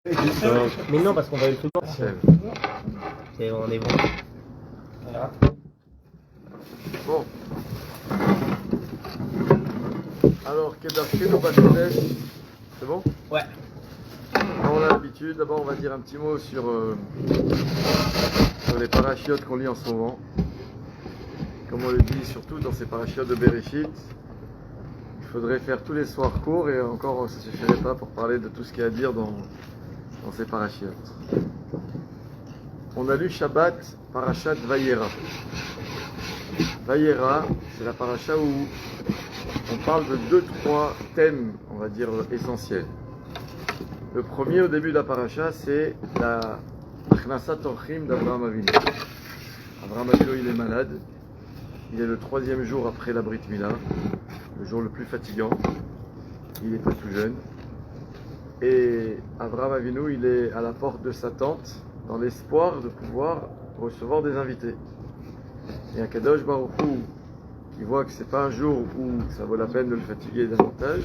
Mais non, parce qu'on va le tout le temps. Et on est bon. Bon. Alors, Kedarkenu Bakodesh, c'est bon? Ouais. Comme on a l'habitude, d'abord on va dire un petit mot sur les parachiotes qu'on lit en ce moment. Comme on le dit surtout dans ces parachiotes de Bereshit, il faudrait faire tous les soirs court et encore ça ne suffirait pas pour parler de tout ce qu'il y a à dire dans ces parachiotes. On a lu Shabbat, parachat Vayera. Vayera, c'est la paracha où on parle de 2-3 thèmes, on va dire, essentiels. Le premier, au début de la paracha, c'est la Achnasat Orchim d'Avraham Avinu. Avraham Avinu, il est malade. Il est le 3e jour après la Brit Mila, le jour le plus fatigant. Il n'est pas tout jeune. Et Avraham Avinu, il est à la porte de sa tente, dans l'espoir de pouvoir recevoir des invités. Et un Kadosh Baruch Hu, qui voit que c'est pas un jour où ça vaut la peine de le fatiguer davantage,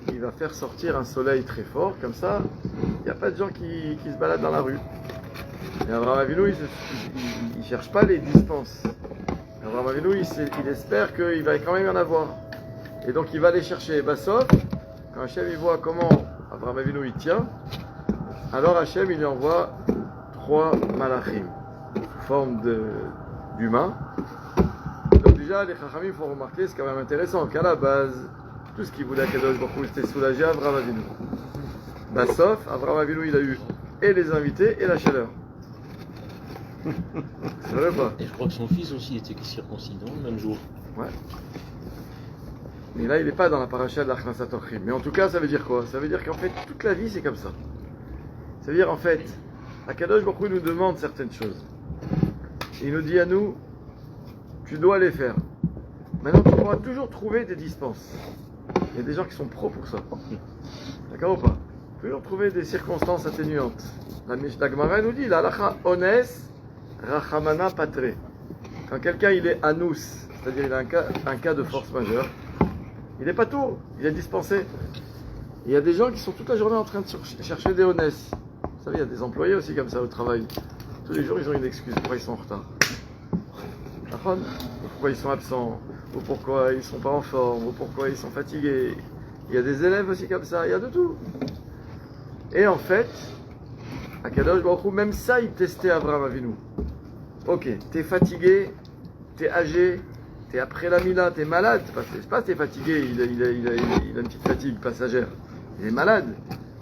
il va faire sortir un soleil très fort, comme ça, il n'y a pas de gens qui se baladent dans la rue. Et Avraham Avinu, il ne cherche pas les dispenses. Avraham Avinu, il espère qu'il va quand même y en avoir. Et donc il va les chercher. Sauf, quand Hachem il voit comment Avraham Avinu il tient, alors Hachem il lui envoie 3 malachim, sous forme d'humains. Donc déjà, les chachamim font remarquer, c'est quand même intéressant, qu'à la base, tout ce qu'il voulait à Kadosh Baruch Hu, c'était soulager Avraham Avinu. Sauf, Avraham Avinu, il a eu et les invités et la chaleur. C'est vrai ou pas? Et je crois que son fils aussi était circoncis, non, le même jour. Ouais. Mais là, il n'est pas dans la paracha de l'Achnasat Orchim. Mais en tout cas, ça veut dire quoi? Ça veut dire qu'en fait, toute la vie, c'est comme ça. Ça veut dire, en fait, Akadosh Baruch Hu nous demande certaines choses. Il nous dit à nous, tu dois les faire. Maintenant, tu pourras toujours trouver des dispenses. Il y a des gens qui sont pros pour ça. D'accord ou pas? Toujours trouver des circonstances atténuantes. La Mishnah Gemara nous dit, la halacha ones rachamana patre. Quand quelqu'un il est anus, c'est-à-dire il a un cas de force majeure, il n'est pas tout, il est dispensé. Il y a des gens qui sont toute la journée en train de chercher des honnêtes. Vous savez, il y a des employés aussi comme ça au travail. Tous les jours, ils ont une excuse. Pourquoi ils sont en retard? Pourquoi ils sont absents? Ou pourquoi ils ne sont pas en forme? Ou pourquoi ils sont fatigués? Il y a des élèves aussi comme ça. Il y a de tout. Et en fait, Akadosh Baruch Hu, même ça, il testait Avraham Avinu. Ok, t'es fatigué, t'es âgé, t'es après la Mila, t'es malade. C'est pas t'es fatigué, il a une petite fatigue passagère. Il est malade.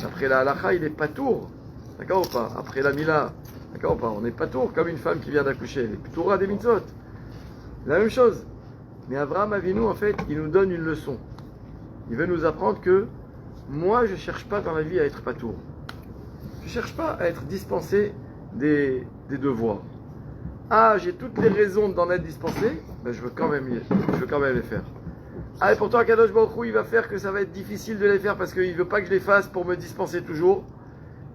Après la halacha, il est patour. D'accord ou pas? Après la Mila, d'accord ou pas? On n'est patour comme une femme qui vient d'accoucher. Elle est patoura des mitzvot. La même chose. Mais Avraham Avinu, en fait, il nous donne une leçon. Il veut nous apprendre que moi, je ne cherche pas dans la vie à être patour. Je ne cherche pas à être dispensé des devoirs. Ah, j'ai toutes les raisons d'en être dispensé, ben je veux quand même les faire. Ah, et pourtant, Akadosh Baruch Hu, il va faire que ça va être difficile de les faire parce qu'il ne veut pas que je les fasse pour me dispenser toujours.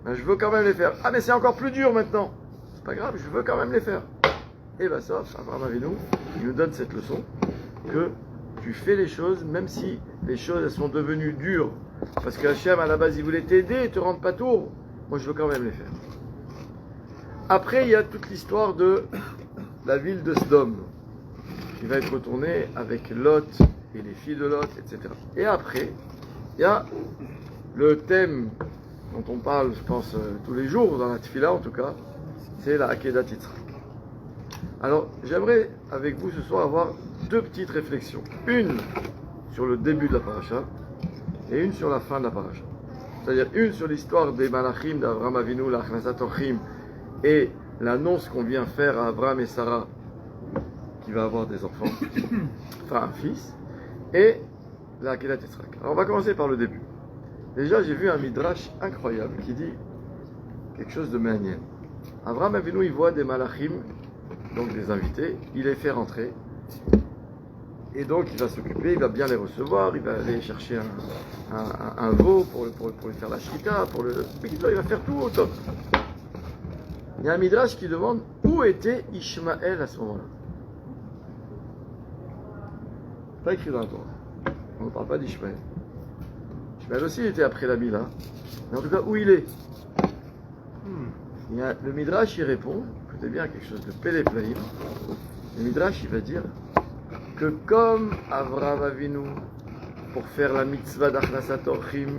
Ben, je veux quand même les faire. Ah, mais c'est encore plus dur maintenant. C'est pas grave, je veux quand même les faire. Et bien ça, Avraham Avinu, il nous donne cette leçon que tu fais les choses, même si les choses elles sont devenues dures. Parce que Hachem, à la base, il voulait t'aider et te rendre pas tour. Moi, je veux quand même les faire. Après, il y a toute l'histoire de la ville de Sodome, qui va être retournée avec Lot et les filles de Lot, etc. Et après, il y a le thème dont on parle, je pense, tous les jours, dans la Tfila en tout cas, c'est la Akedat Yitzhak. Alors, j'aimerais avec vous ce soir avoir 2 petites réflexions. Une sur le début de la paracha et une sur la fin de la paracha. C'est-à-dire une sur l'histoire des malachim d'Avraham Avinu, la Achnasat Orchim, et l'annonce qu'on vient faire à Abraham et Sarah, qui va avoir des enfants, enfin un fils, et la Akedat Yitzhak. Alors on va commencer par le début. Déjà, j'ai vu un midrash incroyable qui dit quelque chose de manière. Avraham Avinu, il voit des malachim, donc des invités, il les fait rentrer, et donc il va s'occuper, il va bien les recevoir, il va aller chercher un veau pour lui faire la shkita, il va faire tout au top. Il y a un midrash qui demande où était Ishmaël à ce moment-là. Pas écrit dans la Torah. On ne parle pas d'Ishmaël. Mais elle aussi était après la Mila. Mais en tout cas, où il est? Le Midrash il répond, écoutez bien, quelque chose de Péléplaïm. Le Midrash il va dire que comme Avraham Avinu, pour faire la mitzvah d'Achnasat Orchim,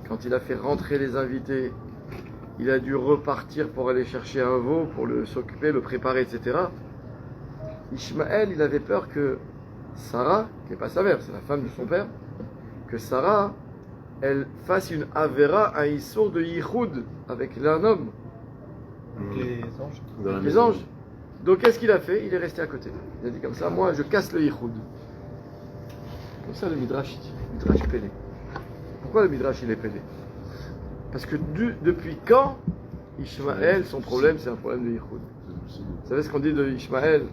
quand il a fait rentrer les invités, il a dû repartir pour aller chercher un veau, pour s'occuper, le préparer, etc. Ishmaël, il avait peur que Sarah, qui n'est pas sa mère, c'est la femme de son père, que Sarah, elle fasse une avera, un issour de yichud avec un homme. Les anges. Les anges. Donc qu'est-ce qu'il a fait? Il est resté à côté. Il a dit comme ça, moi je casse le yichud. Comme ça le Midrash dit. Midrash Pélé. Pourquoi le Midrash il est Pélé? Parce que depuis quand Ishmaël, son problème c'est un problème de yichud? Vous savez ce qu'on dit de Ishmaël?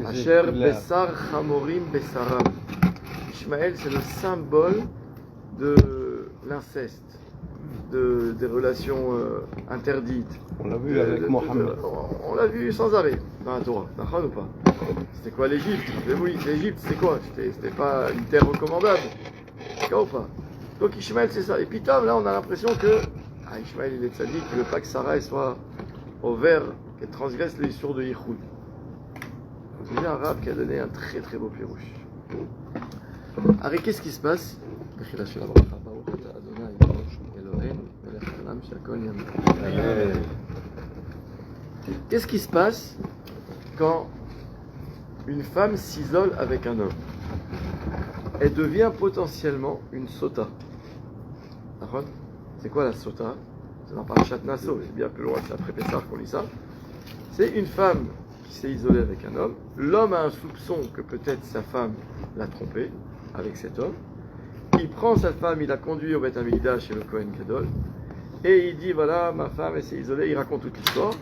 Asher Bessar Chamorim Bessaram. Ishmaël c'est le symbole de l'inceste, des relations interdites. On l'a vu avec Mohammed. On l'a vu sans arrêt dans la Torah, d'accord ou pas? C'était quoi l'Égypte? Oui, l'Égypte c'était quoi? C'était pas une terre recommandable, d'accord ou pas? Donc Ishmaël c'est ça. Et puis Tom, là on a l'impression que Ishmaël il est tzaddik, il ne veut pas que Sarah soit au vert, qu'elle transgresse le issour de Yichud. C'est un arabe qui a donné un très très beau pirouche. Arrête, qu'est-ce qui se passe? Qu'est-ce qui se passe quand une femme s'isole avec un homme? Elle devient potentiellement une sota. C'est quoi la sota? C'est dans Parashat Naso, c'est bien plus loin que ça, après Pessah qu'on lit ça. C'est une femme qui s'est isolée avec un homme. L'homme a un soupçon que peut-être sa femme l'a trompé avec cet homme. Il prend sa femme, il la conduit au Beth Amikdash chez le Kohen Gadol. Et il dit, voilà, ma femme, elle s'est isolée, il raconte toute l'histoire.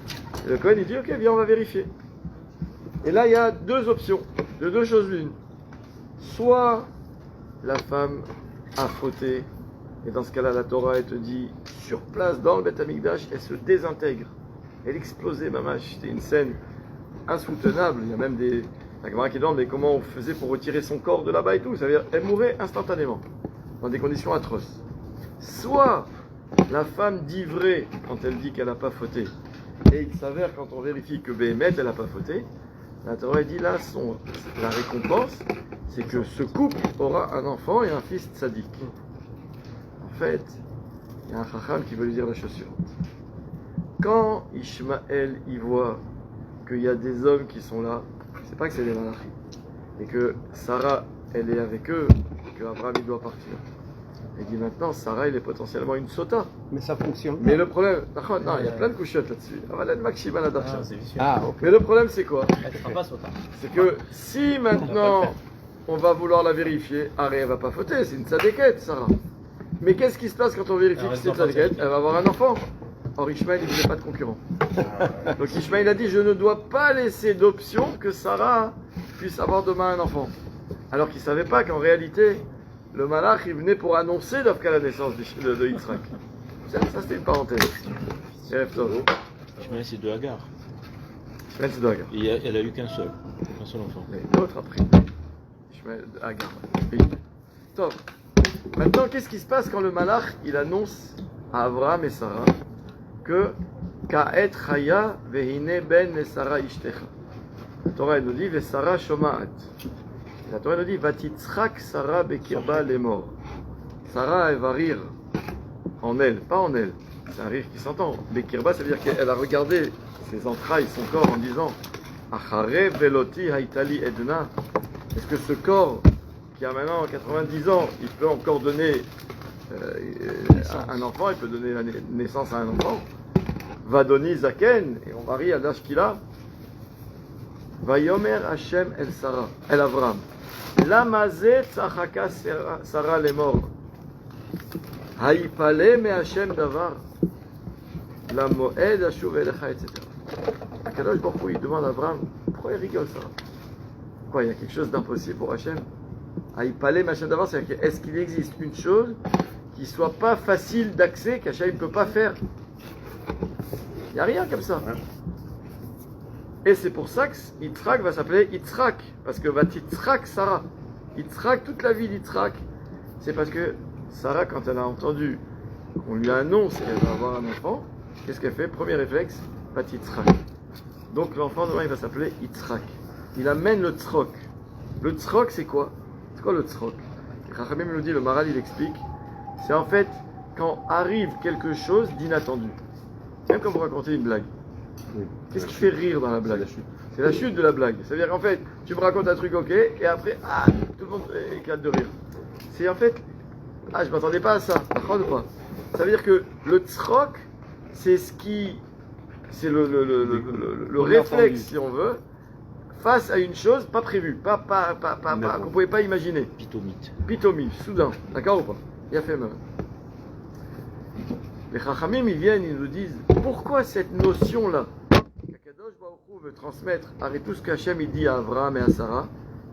Et le Kohen, il dit, ok, viens, on va vérifier. Et là, il y a deux options, de deux choses l'une. Soit la femme a fauté, et dans ce cas-là, la Torah, elle te dit, sur place, dans le Beth Amikdash, elle se désintègre. Elle explosait, mamash. C'était une scène insoutenable. Il y a même la Gemara qui demande, mais comment on faisait pour retirer son corps de là-bas et tout. Ça veut dire, elle mourait instantanément, dans des conditions atroces. Soit la femme dit vrai quand elle dit qu'elle n'a pas fauté, et il s'avère quand on vérifie que Béhémet, elle n'a pas fauté, la Torah dit là, la récompense, c'est que ce couple aura un enfant et un fils tzaddik. En fait, il y a un chacham qui veut lui dire la chose suivante. Quand Ishmaël y voit qu'il y a des hommes qui sont là, c'est pas que c'est des malachim, et que Sarah, elle est avec eux, et que Abraham il doit partir. Il dit maintenant, Sarah, elle est potentiellement une sota. Mais ça fonctionne. Mais le problème, non, il y a plein de couchottes là-dessus. C'est vicieux. Mais le problème, c'est quoi? Elle sera pas sota. C'est que si maintenant on va vouloir la vérifier, Arrête, elle va pas fauter, c'est une tzadékette, Sarah. Mais qu'est-ce qui se passe quand on vérifie que c'est une tzadékette? Elle va avoir un enfant. Or Ishmaël, il ne voulait pas de concurrent. Donc Ishmaël a dit, je ne dois pas laisser d'option que Sarah puisse avoir demain un enfant. Alors qu'il ne savait pas qu'en réalité, le malach, il venait pour annoncer d'après la naissance de Yitzhak. Ça c'était une parenthèse. Ishmaël, c'est de Hagar. Ishmaël, c'est de Hagar. Et elle a eu qu'un seul enfant. Et l'autre après. Ishmaël, Hagar. Oui. Top. Maintenant, qu'est-ce qui se passe quand le malach, il annonce à Abraham et Sarah que Ka'et Chaya vehine ben et Sarah ishtecha. La Torah elle nous dit Vesara shoma'at. La Torah nous dit Vatitzrak Sarah bekirba lemor. Sarah elle va rire en elle, pas en elle. C'est un rire qui s'entend. Bekirba, ça veut dire qu'elle a regardé ses entrailles, son corps en disant Achare veloti haitali edna. Est-ce que ce corps qui a maintenant 90 ans, il peut encore donner un enfant, il peut donner la naissance à un enfant. Vadoni Zaken, et on varie à l'âge qu'il a. Vayomer Hashem el Sarah, el Avram. Lamazet tzachaka Sarah lemor. Haïpale me Hashem davar. La moed ashuv elecha, etc. Akadosh Baruch Hu, il demande à Avram, pourquoi il rigole ça? Quoi, il y a quelque chose d'impossible pour Hashem? Haïpale me Hashem davar, c'est-à-dire est-ce qu'il existe une chose qui soit pas facile d'accès, qu'Hachem ne peut pas faire? Il n'y a rien comme ça. Et c'est pour ça que Yitzhak va s'appeler Yitzhak, parce que va Yitzhak Sarah. Yitzhak, toute la vie d'Yitzhak, c'est parce que Sarah, quand elle a entendu qu'on lui annonce qu'elle va avoir un enfant, qu'est-ce qu'elle fait? Premier réflexe, Bat Yitzhak. Donc l'enfant demain il va s'appeler Yitzhak. Il amène le tzrok. Le tzrok c'est quoi? C'est quoi le tzrok? Rachamim nous dit, le Maral il explique, c'est en fait quand arrive quelque chose d'inattendu. Même quand vous racontez une blague. Oui. Qu'est-ce qui fait rire dans la blague? C'est la chute de la blague. C'est-à-dire qu'en fait, tu me racontes un truc ok, et après, tout le monde éclate de rire. C'est en fait, je m'attendais pas à ça. D'accord ou pas? Ça veut dire que le tzrok, c'est ce qui, c'est le réflexe, si on veut, face à une chose pas prévue, qu'on pouvait pas imaginer. Pitomite. Pitomi, soudain. D'accord ou pas? Il a fait mal. Les Chachamim, ils viennent, ils nous disent, pourquoi cette notion-là qu'Akadosh Baruch Hu veut transmettre, arrête tout ce qu'Hachem il dit à Abraham et à Sarah,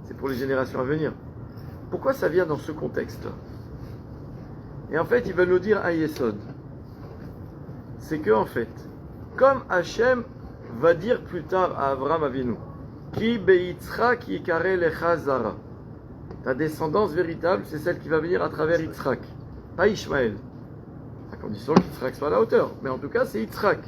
c'est pour les générations à venir. Pourquoi ça vient dans ce contexte-là? Et en fait, ils veulent nous dire un yesod. C'est que, en fait, comme Hachem va dire plus tard à Abraham Avinu, Ki beyitzrak yikare lecha zara. Ta descendance véritable, c'est celle qui va venir à travers Yitzhak, pas Ishmaël. À condition qu'Yitzhak soit à la hauteur. Mais en tout cas, c'est Yitzhak.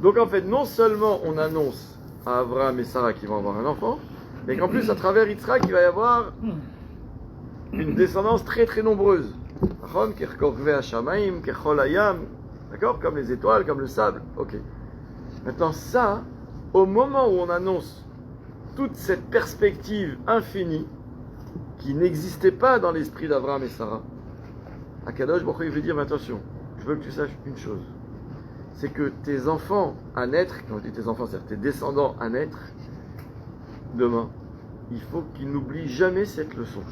Donc en fait, non seulement on annonce à Abraham et Sarah qu'ils vont avoir un enfant, mais qu'en plus, à travers Yitzhak, il va y avoir une descendance très très nombreuse. D'accord? Comme les étoiles, comme le sable. Ok. Maintenant, ça, au moment où on annonce toute cette perspective infinie qui n'existait pas dans l'esprit d'Abraham et Sarah, Akadosh Baruch Hu, il veut dire, mais attention, je veux que tu saches une chose, c'est que tes enfants à naître, quand je dis tes enfants, c'est-à-dire tes descendants à naître, demain, il faut qu'ils n'oublient jamais cette leçon.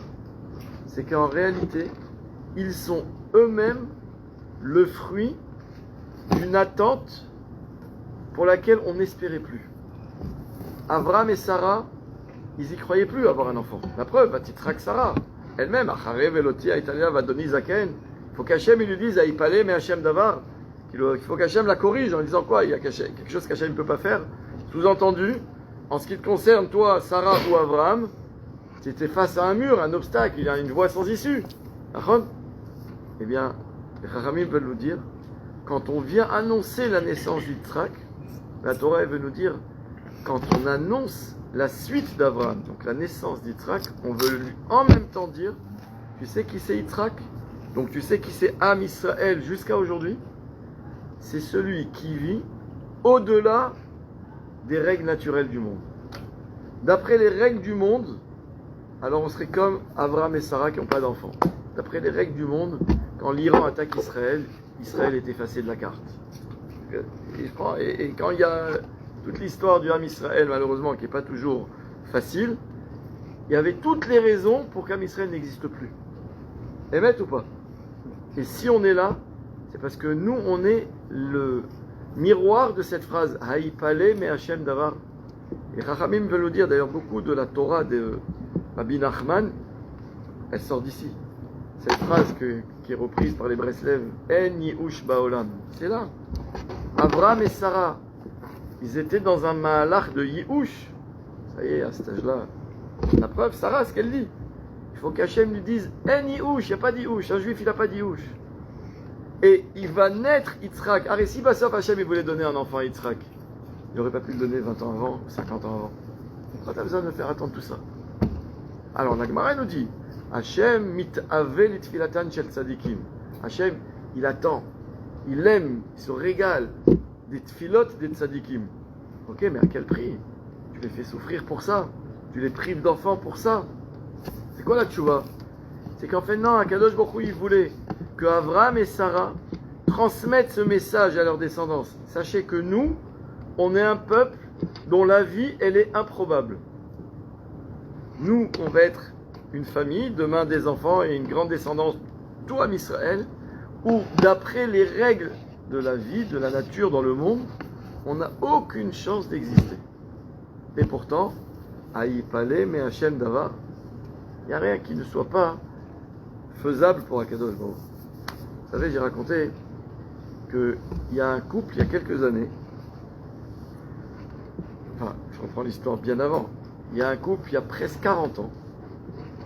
C'est qu'en réalité, ils sont eux-mêmes le fruit d'une attente pour laquelle on n'espérait plus. Abraham et Sarah, ils y croyaient plus avoir un enfant. La preuve, Vatitrak Sarah, elle-même, Acharé Veloti Aitalia Vadoni Zaken, il faut qu'Hachem lui dise à Ipalé, mais Hachem Davar, il faut qu'Hachem la corrige en disant quoi? Il y a quelque chose qu'Hachem ne peut pas faire. Sous-entendu, en ce qui te concerne, toi, Sarah ou Abraham, tu étais face à un mur, un obstacle, il y a une voie sans issue. Eh bien, les Chachamim veulent nous dire, quand on vient annoncer la naissance d'Yitzhak, la Torah veut nous dire, quand on annonce la suite d'Abraham, donc la naissance d'Yitzhak, on veut lui en même temps dire, tu sais qui c'est Yitzhak? Donc tu sais qui c'est Am Israël jusqu'à aujourd'hui? C'est celui qui vit au-delà des règles naturelles du monde. D'après les règles du monde, alors on serait comme Abraham et Sarah qui n'ont pas d'enfants. D'après les règles du monde, quand l'Iran attaque Israël, Israël est effacé de la carte. Et quand il y a toute l'histoire du Ham Israël, malheureusement, qui n'est pas toujours facile, il y avait toutes les raisons pour qu'Ham Israël n'existe plus. Émet ou pas? Et si on est là, c'est parce que nous, on est le miroir de cette phrase Haïpale me Hachem Davar. Et Chachamim veut nous dire, d'ailleurs, beaucoup de la Torah de Rabbi Nachman, elle sort d'ici. Cette phrase qui est reprise par les Breslev, En Yihush Baolam. C'est là. Abraham et Sarah, ils étaient dans un mahalach de Yihush. Ça y est, à cet âge-là. La preuve, Sarah, ce qu'elle dit. Il faut qu'Hachem lui dise En Yihush, il n'y a pas d'Yihush. Un juif, il n'a pas d'Yihush. Et il va naître Yitzhak. Ah, et si Bassof Hachem, il voulait donner un enfant à Yitzhak, il n'aurait pas pu le donner 20 ans avant, 50 ans avant. Pourquoi tu as besoin de me faire attendre tout ça? Alors, la Gemara nous dit Hachem mit'ave litfilatan shel tzadikim. Hachem, il attend, il aime, il se régale des tfilotes des tzadikim. Ok, mais à quel prix? Tu les fais souffrir pour ça? Tu les prives d'enfants pour ça? C'est quoi la tchouva? C'est qu'en fait, non, Akadosh Baruch Hu, il voulait que Abraham et Sarah transmettent ce message à leur descendance. Sachez que nous, on est un peuple dont la vie, elle est improbable. Nous, on va être une famille, demain des enfants et une grande descendance, tout à Israël, où d'après les règles de la vie, de la nature dans le monde, on n'a aucune chance d'exister. Et pourtant, Haïpale mais Hachem Davar, il n'y a rien qui ne soit pas faisable pour Akadosh Baruch. Vous savez, j'ai raconté qu'il y a un couple, il y a quelques années, enfin, je reprends l'histoire bien avant, il y a un couple, il y a presque 40 ans,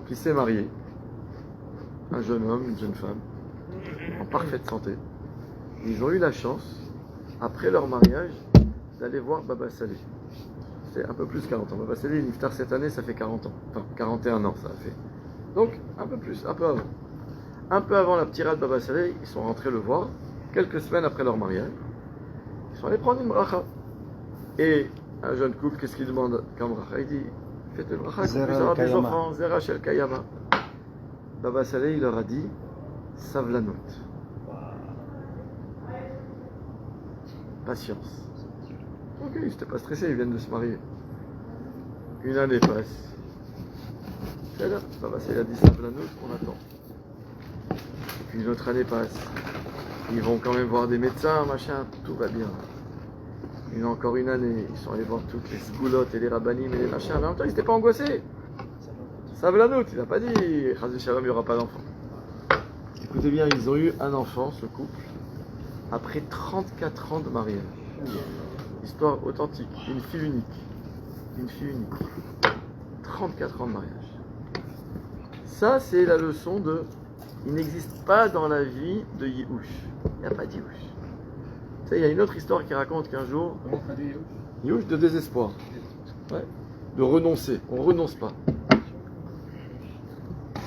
qui s'est marié. un jeune homme, une jeune femme, en parfaite santé. Ils ont eu la chance, après leur mariage, d'aller voir Baba Salé. C'est un peu plus de 40 ans. Baba Salé, il niftar cette année, ça fait 40 ans. Enfin, 41 ans, ça a fait. Donc, un peu plus, un peu avant. Un peu avant la ptira de Baba Salé, ils sont rentrés le voir, quelques semaines après leur mariage. Ils sont allés prendre une bracha. Et un jeune couple, qu'est-ce qu'il demande comme bracha? Il dit, faites une bracha, qu'on puisse avoir des enfants, Zera Shel Kayama. Baba Salé, il leur a dit, Savlanut. Patience. Ok, ils n'étaient pas stressés, ils viennent de se marier. Une année passe. C'est là, Baba Salé a dit Savlanut, on attend. Et puis une autre année passe. Ils vont quand même voir des médecins, machin, tout va bien. Encore une année, ils sont allés voir toutes les sgoulottes et les rabbanim et les machins. Mais en même temps, ils n'étaient pas angoissés. Savlanut, il n'a pas dit Chazé Shalom, il n'y aura pas d'enfant. Écoutez bien, ils ont eu un enfant, ce couple, après 34 ans de mariage. Histoire authentique, une fille unique. Une fille unique. 34 ans de mariage. Ça, c'est la leçon de... Il n'existe pas dans la vie de Yihush. Il n'y a pas de Yihush. Tu sais, il y a une autre histoire qui raconte qu'un jour... Yihush de désespoir. Ouais. De renoncer. On ne renonce pas.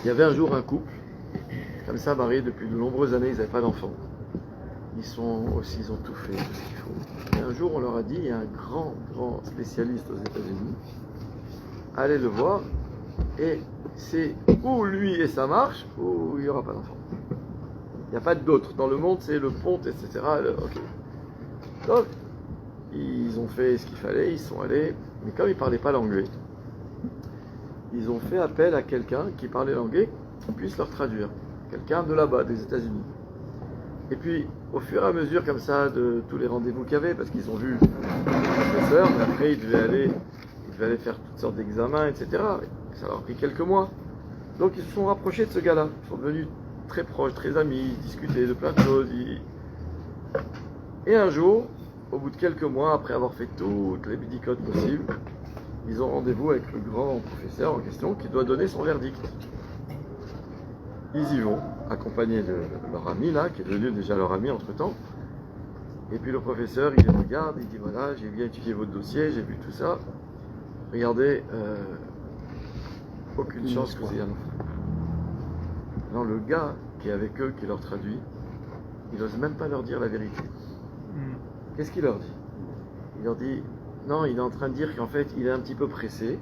Il y avait un jour un couple, comme ça, marié depuis de nombreuses années, ils n'avaient pas d'enfants. Ils ont tout fait, tout ce qu'il faut. Et un jour, on leur a dit, il y a un grand spécialiste aux États-Unis, allez le voir, et c'est ou lui et ça marche, ou il n'y aura pas d'enfant. Il n'y a pas d'autre. Dans le monde, c'est le pont, etc. Ok. Donc, ils ont fait ce qu'il fallait, ils sont allés, mais comme ils ne parlaient pas l'anglais, ils ont fait appel à quelqu'un qui parlait l'anglais, qui puisse leur traduire. Quelqu'un de là-bas, des États-Unis. Et puis, au fur et à mesure, comme ça, de tous les rendez-vous qu'il y avait, parce qu'ils ont vu le professeur, mais après, ils devaient aller faire toutes sortes d'examens, etc. Ça leur a pris quelques mois. Donc, ils se sont rapprochés de ce gars-là. Ils sont devenus très proches, très amis, ils discutaient de plein de choses. Et un jour, au bout de quelques mois, après avoir fait toutes les bidicotes possibles, ils ont rendez-vous avec le grand professeur en question qui doit donner son verdict. Ils y vont, accompagnés de leur ami là, qui est devenu déjà leur ami entre-temps. Et puis le professeur, il les regarde, il dit voilà, j'ai bien étudié votre dossier, j'ai vu tout ça. Regardez, aucune chance que vous ayez un enfant. Alors le gars qui est avec eux, qui leur traduit, il n'ose même pas leur dire la vérité. Qu'est-ce qu'il leur dit? Il leur dit, non, il est en train de dire qu'en fait, il est un petit peu pressé.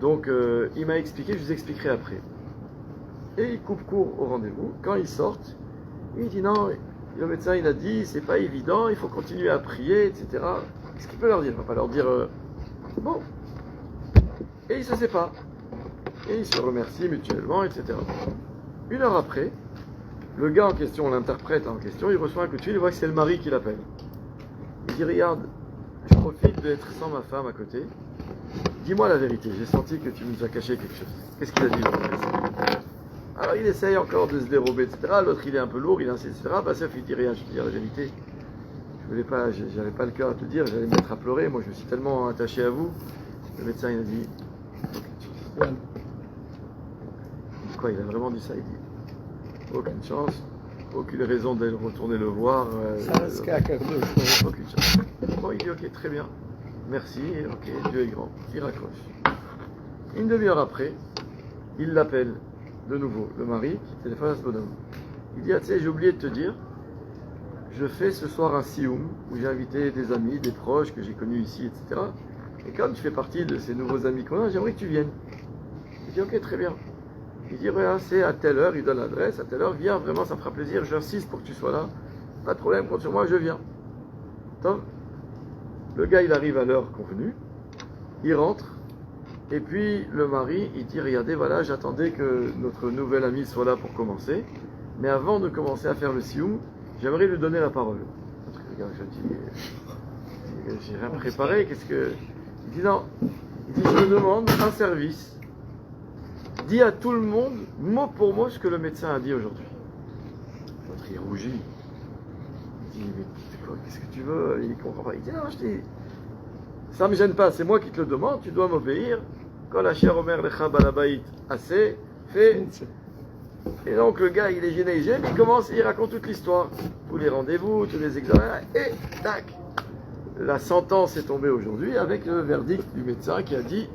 Donc, il m'a expliqué, je vous expliquerai après. Et il coupe court au rendez-vous. Quand ils sortent, il dit non, le médecin il a dit, c'est pas évident, il faut continuer à prier, etc. Qu'est-ce qu'il peut leur dire? Il ne va pas leur dire, bon. Et ils se séparent. Et ils se remercient mutuellement, etc. Une heure après, le gars en question, l'interprète en question, il reçoit un coup de fil, il voit que c'est le mari qui l'appelle. Il dit, regarde, je profite d'être sans ma femme à côté. Dis-moi la vérité, j'ai senti que tu nous as caché quelque chose. Qu'est-ce qu'il a dit? Alors il essaye encore de se dérober, etc. L'autre il est un peu lourd, il insiste, etc. Bassef il dit rien, je te dis la vérité. Je voulais pas, j'avais pas le cœur à te dire, j'allais me mettre à pleurer, moi je me suis tellement attaché à vous. Le médecin il a dit, aucune chance. Quoi, il a vraiment dit ça, il dit, aucune chance, aucune raison d'aller retourner le voir. Aucune chance. Bon, il dit ok, très bien, merci, ok, Dieu est grand. Il raccroche. Une demi-heure après, il l'appelle de nouveau, le mari, qui téléphone à ce bonhomme. Il dit, ah, tu sais, j'ai oublié de te dire, je fais ce soir un sioum où j'ai invité des amis, des proches que j'ai connus ici, etc. Et comme tu fais partie de ces nouveaux amis qu'on a, j'aimerais que tu viennes. Il dit, ok, très bien. Il dit, ouais, c'est à telle heure, il donne l'adresse, à telle heure, viens, vraiment, ça me fera plaisir, j'insiste pour que tu sois là. Pas de problème, compte sur moi, je viens. Attends. Le gars, il arrive à l'heure convenue, il rentre, et puis le mari, il dit, regardez, voilà, j'attendais que notre nouvel ami soit là pour commencer, mais avant de commencer à faire le sioum, j'aimerais lui donner la parole. Le gars, je dis, j'ai rien préparé, qu'est-ce que... Il dit, non, il dit, je me demande un service. Dis à tout le monde, mot pour mot, ce que le médecin a dit aujourd'hui. L'autre, il rougit. Il dit, mais qu'est-ce que tu veux? Il comprend pas. Il dit, non, je dis, ça ne me gêne pas, c'est moi qui te le demande, tu dois m'obéir. Kol asher omer lecha balabait assez, fais. Et donc le gars, il est gêné, il commence, il raconte toute l'histoire. Tous les rendez-vous, tous les examens, et tac. La sentence est tombée aujourd'hui avec le verdict du médecin qui a dit,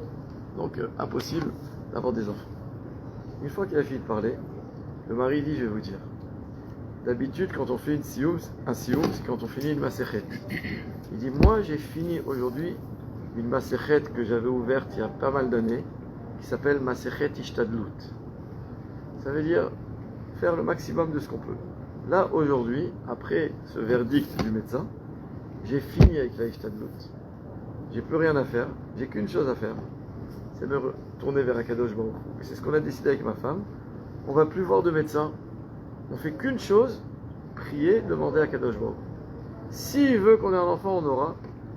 donc impossible d'avoir des enfants. Une fois qu'il a fini de parler, le mari dit, je vais vous dire, d'habitude quand on fait un sioum, c'est quand on finit une maséchet. Il dit, moi j'ai fini aujourd'hui une maséchet que j'avais ouverte il y a pas mal d'années, qui s'appelle Maséchet Ishtadlut. Ça veut dire faire le maximum de ce qu'on peut. Là, aujourd'hui, après ce verdict du médecin, j'ai fini avec la Ishtadlut. J'ai plus rien à faire, j'ai qu'une chose à faire, c'est me retourner vers Akadosh Baruch Hu. Et c'est ce qu'on a décidé avec ma femme. On va plus voir de médecin. On fait qu'une chose, prier, demander à Akadosh Baruch Hu. S'il veut qu'on ait un enfant, on aura.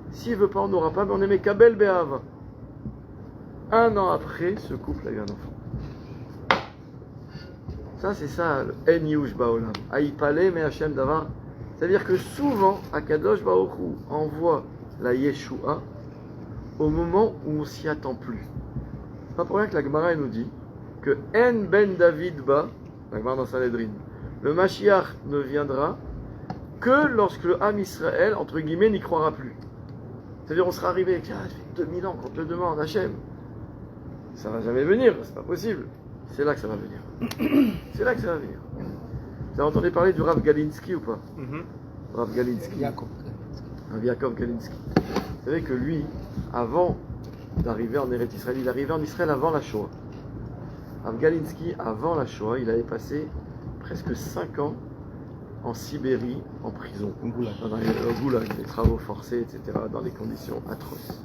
S'il veut pas, on n'aura pas, mais on aimait Kabel Be'ava. Un an après, ce couple a eu un enfant. Ça, c'est ça, le En Yush Baolam. Aïpale me Hashem Davar. C'est-à-dire que souvent, Akadosh Baruch Hu envoie la Yeshua au moment où on s'y attend plus. C'est pas pour rien que la Gemara nous dit que En Ben David Ba, la Gemara dans Sanhedrin, le Mashiach ne viendra que lorsque le Ham Israël, entre guillemets, n'y croira plus. C'est-à-dire on sera arrivé, ça fait 2000 ans qu'on te le demande, Hachem. Ça va jamais venir, c'est pas possible. C'est là que ça va venir. C'est là que ça va venir. Vous avez entendu parler du Rav Galinsky ou pas? Rav Galinsky. Rav Yaakov Galinsky. Vous savez que lui, avant d'arriver en Eretz Israël, il arrivait en Israël avant la Shoah. Rav Galinsky, avant la Shoah, il avait passé presque 5 ans en Sibérie, en prison, dans les goulag, les travaux forcés, etc., dans des conditions atroces.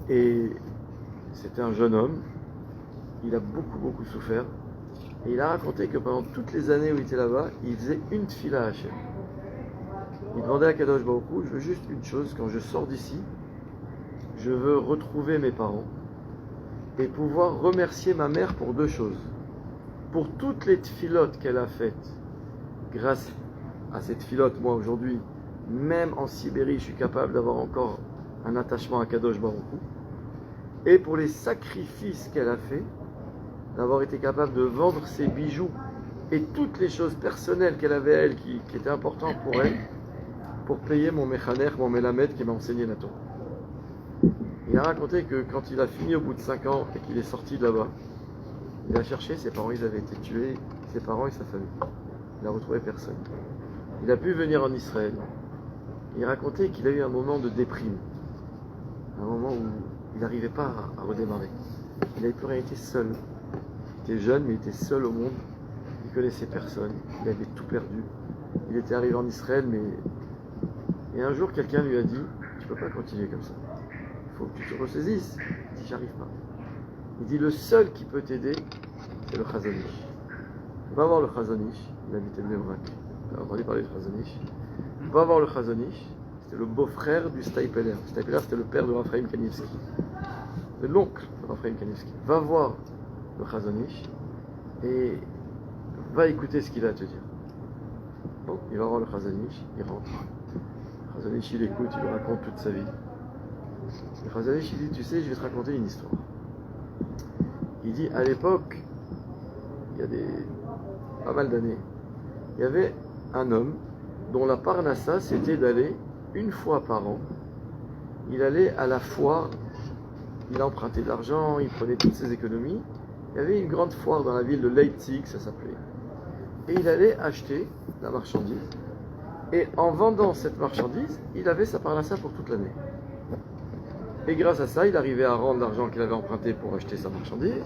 Et c'était un jeune homme, il a beaucoup souffert, et il a raconté que pendant toutes les années où il était là-bas, il faisait une tefila à Hachem. Il demandait à Kadosh Baruch Hu, je veux juste une chose, quand je sors d'ici, je veux retrouver mes parents et pouvoir remercier ma mère pour 2 choses. Pour toutes les tfilotes qu'elle a faites, grâce à cette filote, moi aujourd'hui, même en Sibérie, je suis capable d'avoir encore un attachement à Kadosh Baruch Hu. Et pour les sacrifices qu'elle a fait, d'avoir été capable de vendre ses bijoux et toutes les choses personnelles qu'elle avait elle, qui étaient importantes pour elle, pour payer mon Mechaner, mon Melamed qui m'a enseigné la Torah. Il a raconté que quand il a fini au bout de 5 ans et qu'il est sorti de là-bas, il a cherché, ses parents ils avaient été tués, ses parents et sa famille. Il n'a retrouvé personne. Il a pu venir en Israël. Il racontait qu'il a eu un moment de déprime. Un moment où il n'arrivait pas à redémarrer. Il n'avait plus rien, il était seul. Il était jeune, mais il était seul au monde. Il connaissait personne. Il avait tout perdu. Il était arrivé en Israël, mais... Et un jour, quelqu'un lui a dit, tu ne peux pas continuer comme ça. Il faut que tu te ressaisisses. Il dit, j'arrive pas. Il dit, le seul qui peut t'aider, c'est le Chazonish. Va voir le Chazonish. Il habitait Bnei Brak. Vous avez entendu parler du Chazonish. Va voir le Chazonish. C'était le beau-frère du Staipeler. Staipeler, c'était le père de Raphaël Kanievski. C'est l'oncle de Raphaël Kanievski. Va voir le Chazonish et va écouter ce qu'il a à te dire. Bon, il va voir le Chazonish, il rentre. Le Chazonish, il écoute, il lui raconte toute sa vie. Le Chazonish, il dit, tu sais, je vais te raconter une histoire. Il dit, à l'époque, il y a pas mal d'années, il y avait un homme dont la parnassa, c'était d'aller une fois par an. Il allait à la foire, il empruntait de l'argent, il prenait toutes ses économies. Il y avait une grande foire dans la ville de Leipzig, ça s'appelait. Et il allait acheter la marchandise. Et en vendant cette marchandise, il avait sa parnassa pour toute l'année. Et grâce à ça, il arrivait à rendre l'argent qu'il avait emprunté pour acheter sa marchandise.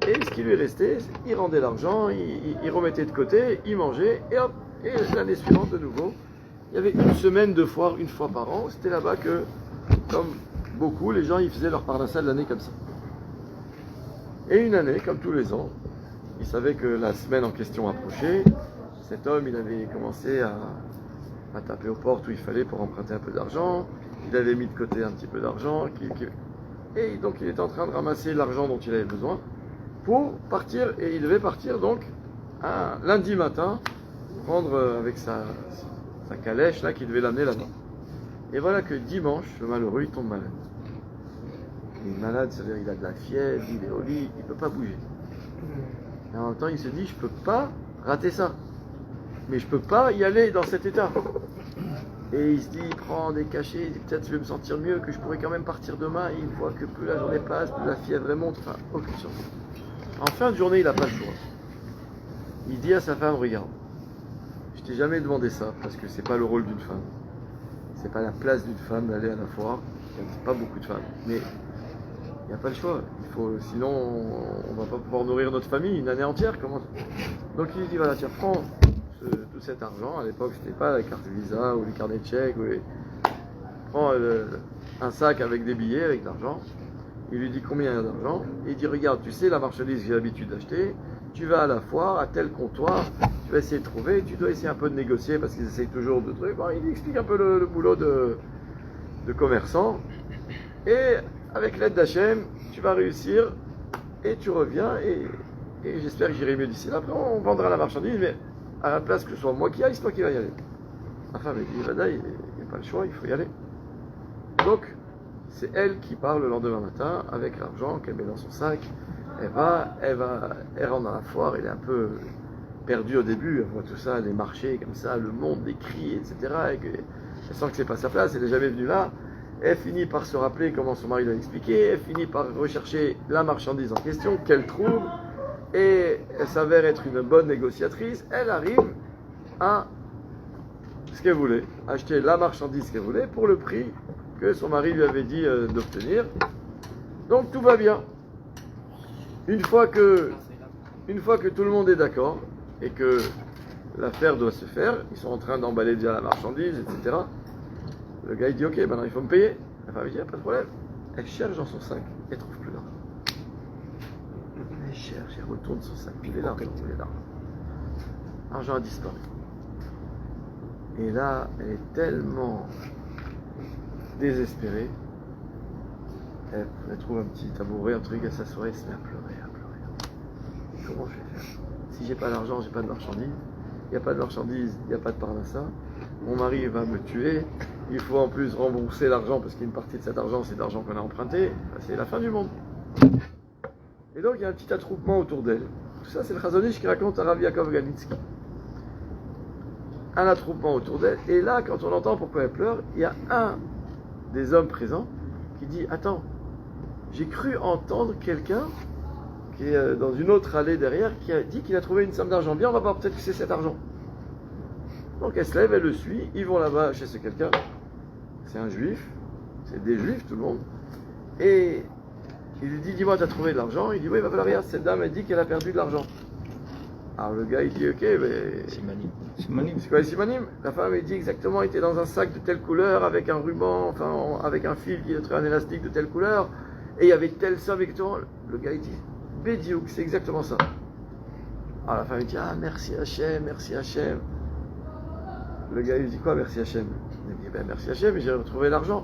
Et ce qui lui restait, il rendait l'argent, il remettait de côté, il mangeait, et hop, et l'année suivante de nouveau. Il y avait une semaine de foire, une fois par an. C'était là-bas que, comme beaucoup, les gens ils faisaient leur parnassa de l'année comme ça. Et une année, comme tous les ans, il savait que la semaine en question approchait. Cet homme, il avait commencé à taper aux portes où il fallait pour emprunter un peu d'argent. Il avait mis de côté un petit peu d'argent. Et donc, il était en train de ramasser l'argent dont il avait besoin pour partir. Et il devait partir donc un lundi matin, prendre avec sa calèche là, qui devait l'amener là-bas. Et voilà que dimanche, le malheureux, il tombe malade. Il est malade, c'est-à-dire il a de la fièvre, il est au lit, il ne peut pas bouger. Et en même temps, il se dit, je peux pas rater ça. Mais je peux pas y aller dans cet état. Et il se dit, il prend des cachets, il dit, peut-être je vais me sentir mieux, que je pourrais quand même partir demain. Et il voit que plus la journée passe, plus la fièvre remonte. Enfin, aucune chance. En fin de journée, il n'a pas le choix. Il dit à sa femme, regarde, je t'ai jamais demandé ça, parce que c'est pas le rôle d'une femme. C'est pas la place d'une femme d'aller à la foire. Il n'y a pas beaucoup de femmes. Mais il n'y a pas le choix. Il faut, sinon, on ne va pas pouvoir nourrir notre famille une année entière. Comment... Donc il dit, voilà, tiens, prends tout cet argent. À l'époque, ce n'était pas la carte Visa ou les carnets de chèques. Prends un sac avec des billets, avec de l'argent. Il lui dit combien il y a d'argent. Il dit, regarde, tu sais la marchandise que j'ai l'habitude d'acheter. Tu vas à la foire, à tel comptoir. Tu vas essayer de trouver. Tu dois essayer un peu de négocier parce qu'ils essayent toujours de trucs. Bon, il lui explique un peu le boulot de commerçant. Et avec l'aide d'Hachem, tu vas réussir et tu reviens et j'espère que j'irai mieux d'ici là. Après, on vendra la marchandise, mais à la place que ce soit moi qui aille, c'est toi qui vas y aller. La femme, elle dit, Vada, il n'y a pas le choix, il faut y aller. Donc, c'est elle qui part le lendemain matin avec l'argent qu'elle met dans son sac. Elle rentre dans la foire, elle est un peu perdue au début, elle voit tout ça, les marchés comme ça, le monde, les cris, etc. Elle sent que c'est pas sa place, elle n'est jamais venue là. Elle finit par se rappeler comment son mari l'a expliqué, elle finit par rechercher la marchandise en question qu'elle trouve et elle s'avère être une bonne négociatrice. Elle arrive à ce qu'elle voulait, acheter la marchandise qu'elle voulait pour le prix que son mari lui avait dit d'obtenir. Donc tout va bien. Une fois que tout le monde est d'accord et que l'affaire doit se faire, ils sont en train d'emballer déjà la marchandise, etc. Le gars il dit ok, maintenant il faut me payer. La femme dit pas de problème. Elle cherche dans son sac, elle trouve plus d'argent. Elle cherche, elle retourne son sac, il est l'argent, il est l'argent. L'argent a disparu. Et là, elle est tellement désespérée. Elle trouve un petit tabouret, un truc, elle s'assoit, elle se met à pleurer, à pleurer. Comment je vais faire? Si j'ai pas d'argent, j'ai pas de marchandise. Il n'y a pas de marchandise, il n'y a pas de parnassa. Mon mari va me tuer. Il faut en plus rembourser l'argent parce qu'une partie de cet argent, c'est de l'argent qu'on a emprunté. C'est la fin du monde. Et donc, il y a un petit attroupement autour d'elle. Tout ça, c'est le Chazon Ish qui raconte à Rav Yaakov Ganitsky. Un attroupement autour d'elle. Et là, quand on entend pourquoi elle pleure, il y a un des hommes présents qui dit « Attends, j'ai cru entendre quelqu'un qui est dans une autre allée derrière qui a dit qu'il a trouvé une somme d'argent. Bien, on va voir peut-être que c'est cet argent. » Donc elle se lève, elle le suit, ils vont là-bas chez ce quelqu'un. C'est un juif, c'est des juifs tout le monde. Et il lui dit, dis-moi, t'as trouvé de l'argent? Il dit, oui, bah voilà, regarde, cette dame, elle dit qu'elle a perdu de l'argent. Alors le gars, il dit, ok, mais... Simanim. C'est quoi les simanim? La femme, elle dit exactement, il était dans un sac de telle couleur, avec un ruban, enfin, avec un fil qui est un élastique de telle couleur, et il y avait telle somme, exactement. Le gars, il dit, Bédiouk, c'est exactement ça. Alors la femme, il dit, ah, merci Hachem, merci Hachem. Le gars, il dit quoi, merci Hachem? Il dit, ben merci Hachem, j'ai retrouvé l'argent.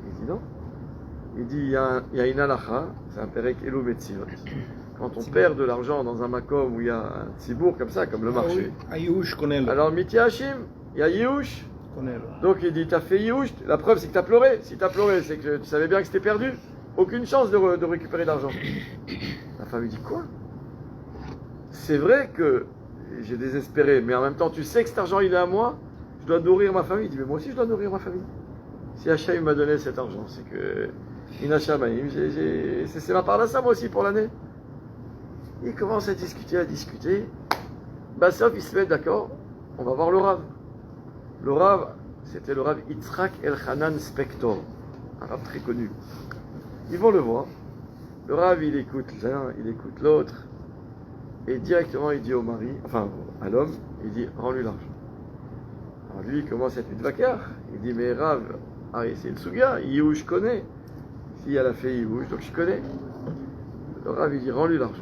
Il dit non. Il dit, il y a une halakha, c'est un perek Elou Metzivot. Quand on perd de l'argent dans un makom où il y a un tzibour comme ça, comme le marché. Alors, Miti Hashim, il y a Yéhouch. Donc il dit, t'as fait Yéhouch, la preuve c'est que t'as pleuré. Si t'as pleuré, c'est que tu savais bien que c'était perdu. Aucune chance de récupérer l'argent. La femme lui dit, quoi? C'est vrai que j'ai désespéré, mais en même temps, tu sais que cet argent il est à moi. Je dois nourrir ma famille. Il dit, mais moi aussi je dois nourrir ma famille. Si Hachem m'a donné cet argent, c'est que c'est ma part là ça moi aussi pour l'année. Il commence à discuter. Sauf il se met d'accord, on va voir le Rav. Le Rav, c'était le Rav Yitzhak Elchanan Spector, un Rav très connu. Ils vont le voir. Le Rav, il écoute l'un, il écoute l'autre. Et directement, il dit au mari, enfin à l'homme, il dit, rends-lui l'argent. Alors lui, il commence à être une vacar. Il dit, mais Rav, c'est le Souga, Yéhou, je connais. Si elle a fait Yéhou, donc je connais. Le Rav, il dit, rends-lui l'argent.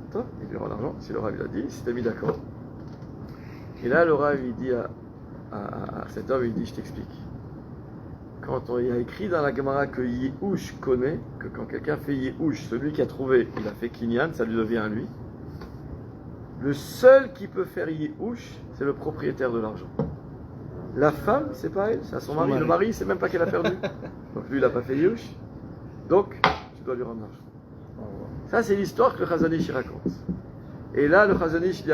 Attends, il lui rend l'argent. Si le Rav, il a dit, il s'était mis d'accord. Et là, le Rav, il dit à cet homme, il dit, je t'explique. Quand il y a écrit dans la Gemara que Yéhouch connaît, que quand quelqu'un fait Yéhouch, celui qui a trouvé, il a fait Kinyan, ça lui devient à lui. Le seul qui peut faire Yéhouch, c'est le propriétaire de l'argent. La femme, c'est pas elle, c'est à son mari. Le mari, il sait même pas qu'elle a perdu. Donc lui, il n'a pas fait Yéhouch. Donc, tu dois lui rendre l'argent. Ça, c'est l'histoire que le Chazon Ish raconte. Et là, le Chazon Ish,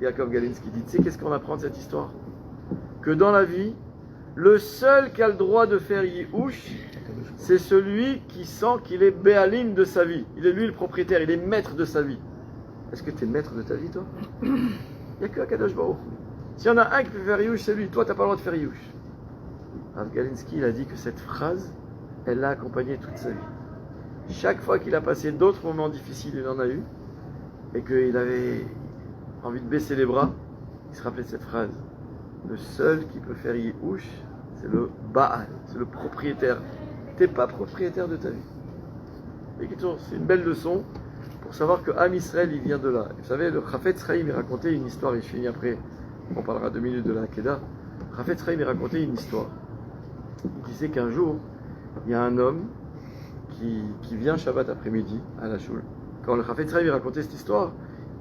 Yaakov Galinsky dit, tu sais qu'est-ce qu'on apprend de cette histoire? Que dans la vie, le seul qui a le droit de faire Yihush, c'est celui qui sent qu'il est Béalim de sa vie. Il est lui le propriétaire, il est maître de sa vie. Est-ce que tu es maître de ta vie, toi? Il n'y a que Akadosh Baruch. S'il y en a un qui peut faire Yihush, c'est lui. Toi, tu n'as pas le droit de faire Yihush. Rav Galinsky, il a dit que cette phrase, elle l'a accompagné toute sa vie. Chaque fois qu'il a passé d'autres moments difficiles, il en a eu, et qu'il avait envie de baisser les bras, il se rappelait de cette phrase. Le seul qui peut faire Yihush, c'est le Baal, c'est le propriétaire. Tu n'es pas propriétaire de ta vie. Et c'est une belle leçon pour savoir que Am Israël, il vient de là. Et vous savez, le Chafetz Chaim, il racontait une histoire, et je finis après, on parlera 2 minutes de la Hakeda. Chafetz Chaim, il racontait une histoire. Il disait qu'un jour, il y a un homme qui vient Shabbat après-midi à la choule. Quand le Chafetz Chaim, il racontait cette histoire,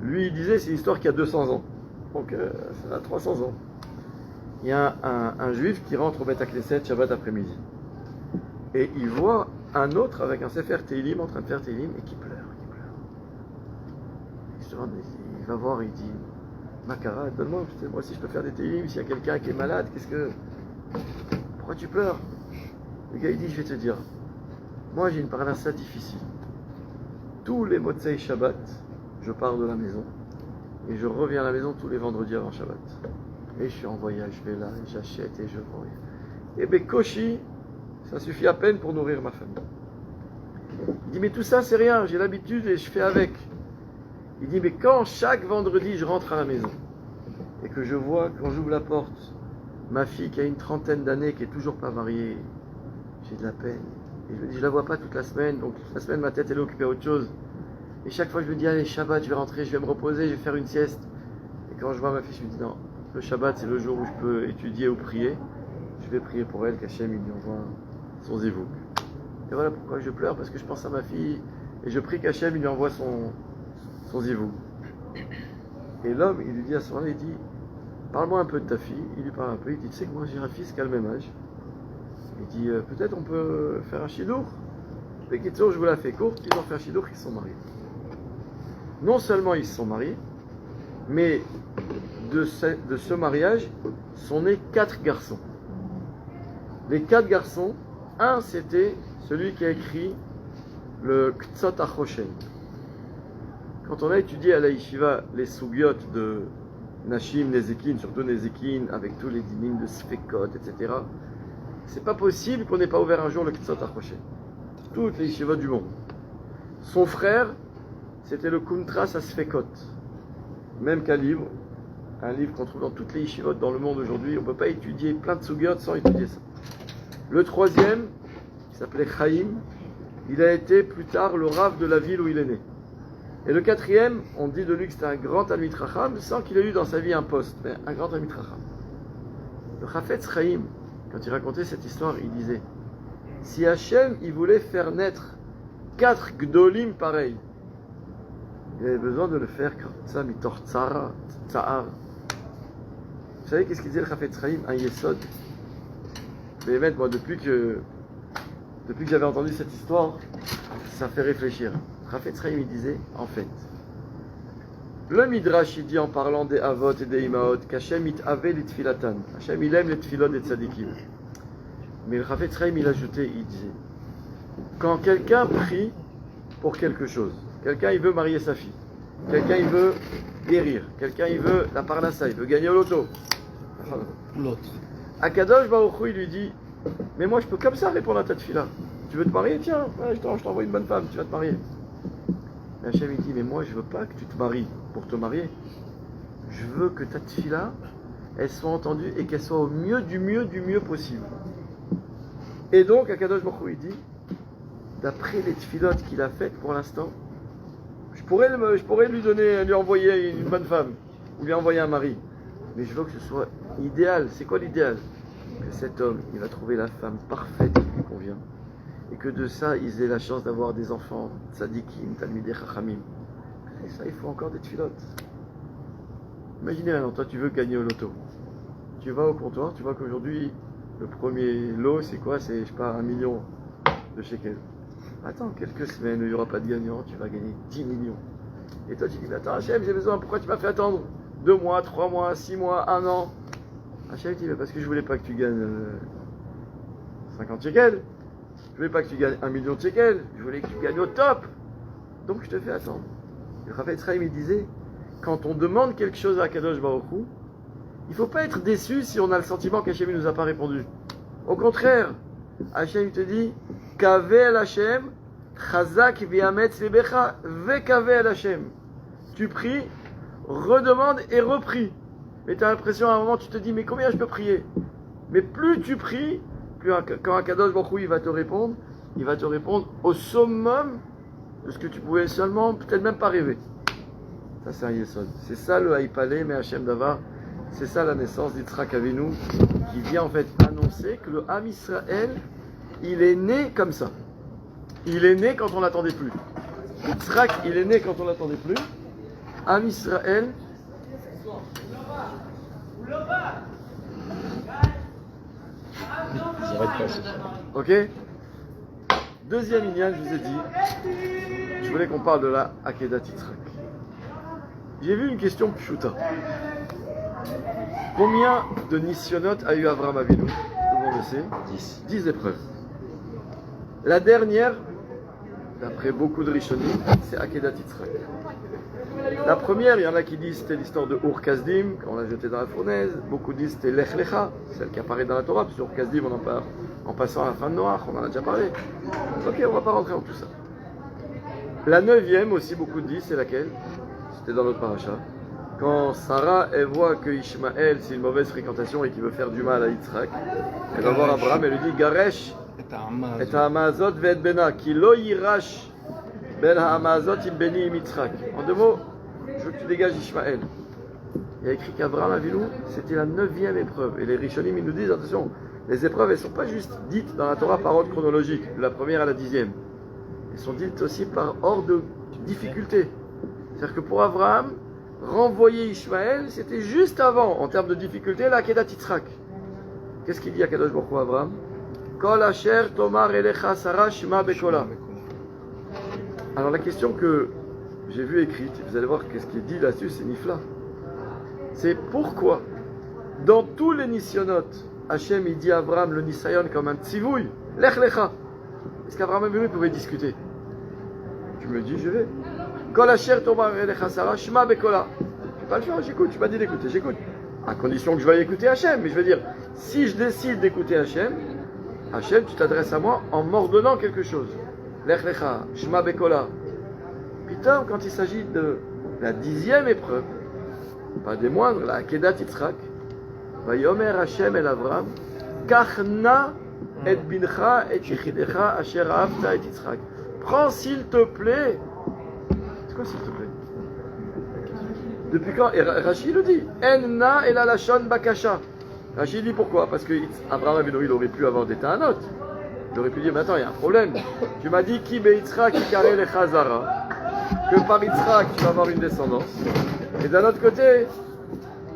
lui, il disait c'est une histoire qui a 200 ans. Donc, ça a 300 ans. Il y a un juif qui rentre au Beth Knesset Shabbat après-midi. Et il voit un autre avec un Sefer Teilim en train de faire Teilim et qui pleure. Il se demande, il va voir, il dit Makara, donne-moi, moi si je peux faire des Teilim, s'il y a quelqu'un qui est malade, pourquoi tu pleures? Le gars il dit, je vais te dire, moi j'ai une parnassa difficile. Tous les Motzei Shabbat, je pars de la maison et je reviens à la maison tous les vendredis avant Shabbat. Et je suis en voyage, je vais là, et j'achète et je vends. Et ben Koshi, ça suffit à peine pour nourrir ma famille. Il dit, mais tout ça c'est rien, j'ai l'habitude et je fais avec. Il dit, mais quand chaque vendredi je rentre à la maison et que je vois, quand j'ouvre la porte, ma fille qui a une 30aine d'années, qui est toujours pas mariée, j'ai de la peine. Et je me dis, je la vois pas toute la semaine, donc toute la semaine ma tête elle est occupée à autre chose. Et chaque fois je me dis, allez, Shabbat, je vais rentrer, je vais me reposer, je vais faire une sieste. Et quand je vois ma fille, je me dis, non, le Shabbat c'est le jour où je peux étudier ou prier. Je vais prier pour elle, qu'Hachem il lui envoie son zivouk. Et voilà pourquoi je pleure, parce que je pense à ma fille et je prie qu'Hachem il lui envoie son zivouk. Et l'homme, il lui dit à ce moment-là, il dit, parle-moi un peu de ta fille. Il lui parle un peu, il dit, tu sais que moi j'ai un fils qui a le même âge. Il dit, peut-être on peut faire un chidour. Et Kitsour, je vous la fais courte, ils ont fait un chidour, ils se sont mariés. Non seulement ils se sont mariés, mais de ce mariage sont nés 4 garçons. Les 4 garçons, un c'était celui qui a écrit le Ktsot HaChoshen. Quand on a étudié à la Yeshiva les Sugyot de Nashim, Nezekin, surtout Nezekin, avec tous les dynim de Sfekot, etc., c'est pas possible qu'on n'ait pas ouvert un jour le Ktsot HaChoshen. Toutes les Yeshivot du monde. Son frère, c'était le Kuntras à Sfekot. Même qu'un livre qu'on trouve dans toutes les Yeshivot dans le monde aujourd'hui, on ne peut pas étudier plein de Sugyot sans étudier ça. Le troisième, qui s'appelait Chaim, il a été plus tard le Rav de la ville où il est né. Et le quatrième, on dit de lui que c'était un grand Talmid Chacham, sans qu'il ait eu dans sa vie un poste, mais un grand Talmid Chacham. Le Chafetz Chaim, quand il racontait cette histoire, il disait, si Hachem, il voulait faire naître 4 Gdolim pareils, il avait besoin de le faire comme ça, mitor tsahar. Vous savez qu'est-ce qu'il disait le Chafetz Chaim? Un Yesod. Mais moi, depuis que j'avais entendu cette histoire, ça fait réfléchir. Chafetz Chaim, il disait, en fait, le Midrash, il dit en parlant des Avot et des Imaot, qu'Hachem it'ave l'itfilatan. Hachem, il aime les tfilot des tzadikim. Mais le Chafetz Chaim, il ajoutait, il disait, quand quelqu'un prie pour quelque chose, quelqu'un, il veut marier sa fille, quelqu'un, il veut guérir, quelqu'un, il veut la parnassa, il veut gagner au loto. L'autre. Akadosh Baruch Hu, il lui dit, mais moi, je peux comme ça répondre à ta tfila. Tu veux te marier? Tiens, ouais, je t'envoie une bonne femme, tu vas te marier. Et Hachem, il dit, mais moi, je veux pas que tu te maries pour te marier. Je veux que ta tfila, elle soit entendue et qu'elle soit au mieux du mieux possible. Et donc, Akadosh Baruch Hu, il dit, d'après les tfilotes qu'il a faites pour l'instant, je pourrais lui envoyer une bonne femme, ou lui envoyer un mari. Mais je veux que ce soit idéal. C'est quoi l'idéal? Que cet homme, il va trouver la femme parfaite qui lui convient. Et que de ça, ils aient la chance d'avoir des enfants, tzadikim, talmidei chachamim. Et ça, il faut encore des tfilotes. Imaginez maintenant, toi, tu veux gagner au loto. Tu vas au comptoir, tu vois qu'aujourd'hui, le premier lot, c'est quoi? C'est, je sais pas, 1 million de shekels. Attends quelques semaines où il n'y aura pas de gagnant, tu vas gagner 10 millions. Et toi tu dis, mais attends Hachem, j'ai besoin, pourquoi tu m'as fait attendre 2 mois, 3 mois, 6 mois, 1 an? Hachem dit, mais parce que je voulais pas que tu gagnes 50 shekels, je voulais pas que tu gagnes 1 million de shekels, je voulais que tu gagnes au top, donc je te fais attendre. Le Raphaël Israël il disait, quand on demande quelque chose à Kadosh Baruch Hu, il ne faut pas être déçu si on a le sentiment qu'Hachem ne nous a pas répondu. Au contraire, Hachem te dit, Kave el Hachem, Chazak v'yametz lebecha, ve'kave el Hachem. Tu pries, redemande et reprie. Mais tu as l'impression à un moment, tu te dis, mais combien je peux prier? Mais plus tu pries, quand Akadosh Baruch Hu il va te répondre au summum de ce que tu pouvais seulement, peut-être même pas rêver. Ça c'est un yesod. C'est ça le Haïpalé, mais Hachem Davar. C'est ça la naissance d'Yitzhak Avinu, qui vient en fait annoncer que le Ham Israël, il est né comme ça. Il est né quand on l'attendait plus. Yitzhak, il est né quand on l'attendait plus. Ham Israël, ok. Deuxième inyan, je vous ai dit, je voulais qu'on parle de la Akedat Yitzhak. J'ai vu une question pshuta. Combien de Nisyonot a eu Avraham Avinu? Tout le monde le sait. 10 épreuves. La dernière, d'après beaucoup de Rishonim, c'est Akedat Yitzhak. La première, il y en a qui disent c'était l'histoire de Ur Kasdim, quand on l'a jeté dans la fournaise. Beaucoup disent c'était Lech Lecha, celle qui apparaît dans la Torah, parce que Ur Kasdim, on en parle en passant à la fin de Noach, on en a déjà parlé. Ok, on ne va pas rentrer dans tout ça. La neuvième aussi, beaucoup disent, c'est laquelle? C'était dans notre paracha. Quand Sarah, elle voit que Ishmaël, c'est une mauvaise fréquentation et qu'il veut faire du mal à Yitzhak, elle va voir Abraham et lui dit Garesh et ha'amazot ve'et bena, ki lo yirash ben ha'amazot im beni im Yitzhak. En 2 mots, je veux que tu dégages Ishmaël. Il y a écrit qu'Abraham Avinu, c'était la 9e épreuve. Et les Rishonim, ils nous disent, attention, les épreuves, elles ne sont pas juste dites dans la Torah par ordre chronologique, de la première à la 10e. Elles sont dites aussi par ordre de difficulté. C'est-à-dire que pour Abraham, renvoyer Ishmaël, c'était juste avant, en termes de difficulté, la Akedat Yitzhak. Qu'est-ce qu'il dit à Kadosh Baruch Hu Abraham? Kol asher tomar elecha Sarah shema bekola. Alors la question que j'ai vue écrite, vous allez voir qu'est-ce qu'il dit là-dessus, c'est Nifla. C'est pourquoi, dans tous les nisyonotes, Hachem il dit à Abraham le nisayon comme un tzivouy, lech lecha. Est-ce qu'Abraham Avinu pouvait discuter? Tu me dis, je vais. Kol asher tomar elecha Sarah shema bekola. Je ne vais pas le faire, j'écoute, tu m'as dit d'écouter, j'écoute. À condition que je veuille écouter Hachem. Mais je veux dire, si je décide d'écouter Hachem, Hachem, tu t'adresses à moi en m'ordonnant quelque chose. Lech lecha, shema bekola. Putain, quand il s'agit de la 10e épreuve, pas des moindres, la Akedat Yitzhak, Vayomer Hachem el Avram, Kachna et bincha et yichidecha asher ahavta et Yitzhak. Prends s'il te plaît. C'est quoi s'il te plaît? Depuis quand? Et Rashi le dit. Enna el alashon bakasha. Rashi dit pourquoi? Parce que Abraham Avinu, il aurait pu avoir des ta'anot. Il aurait pu dire, mais attends, il y a un problème. Tu m'as dit, ki be Yitzhak ikare le chazara. Que par Yitzhak, tu vas avoir une descendance. Et d'un autre côté,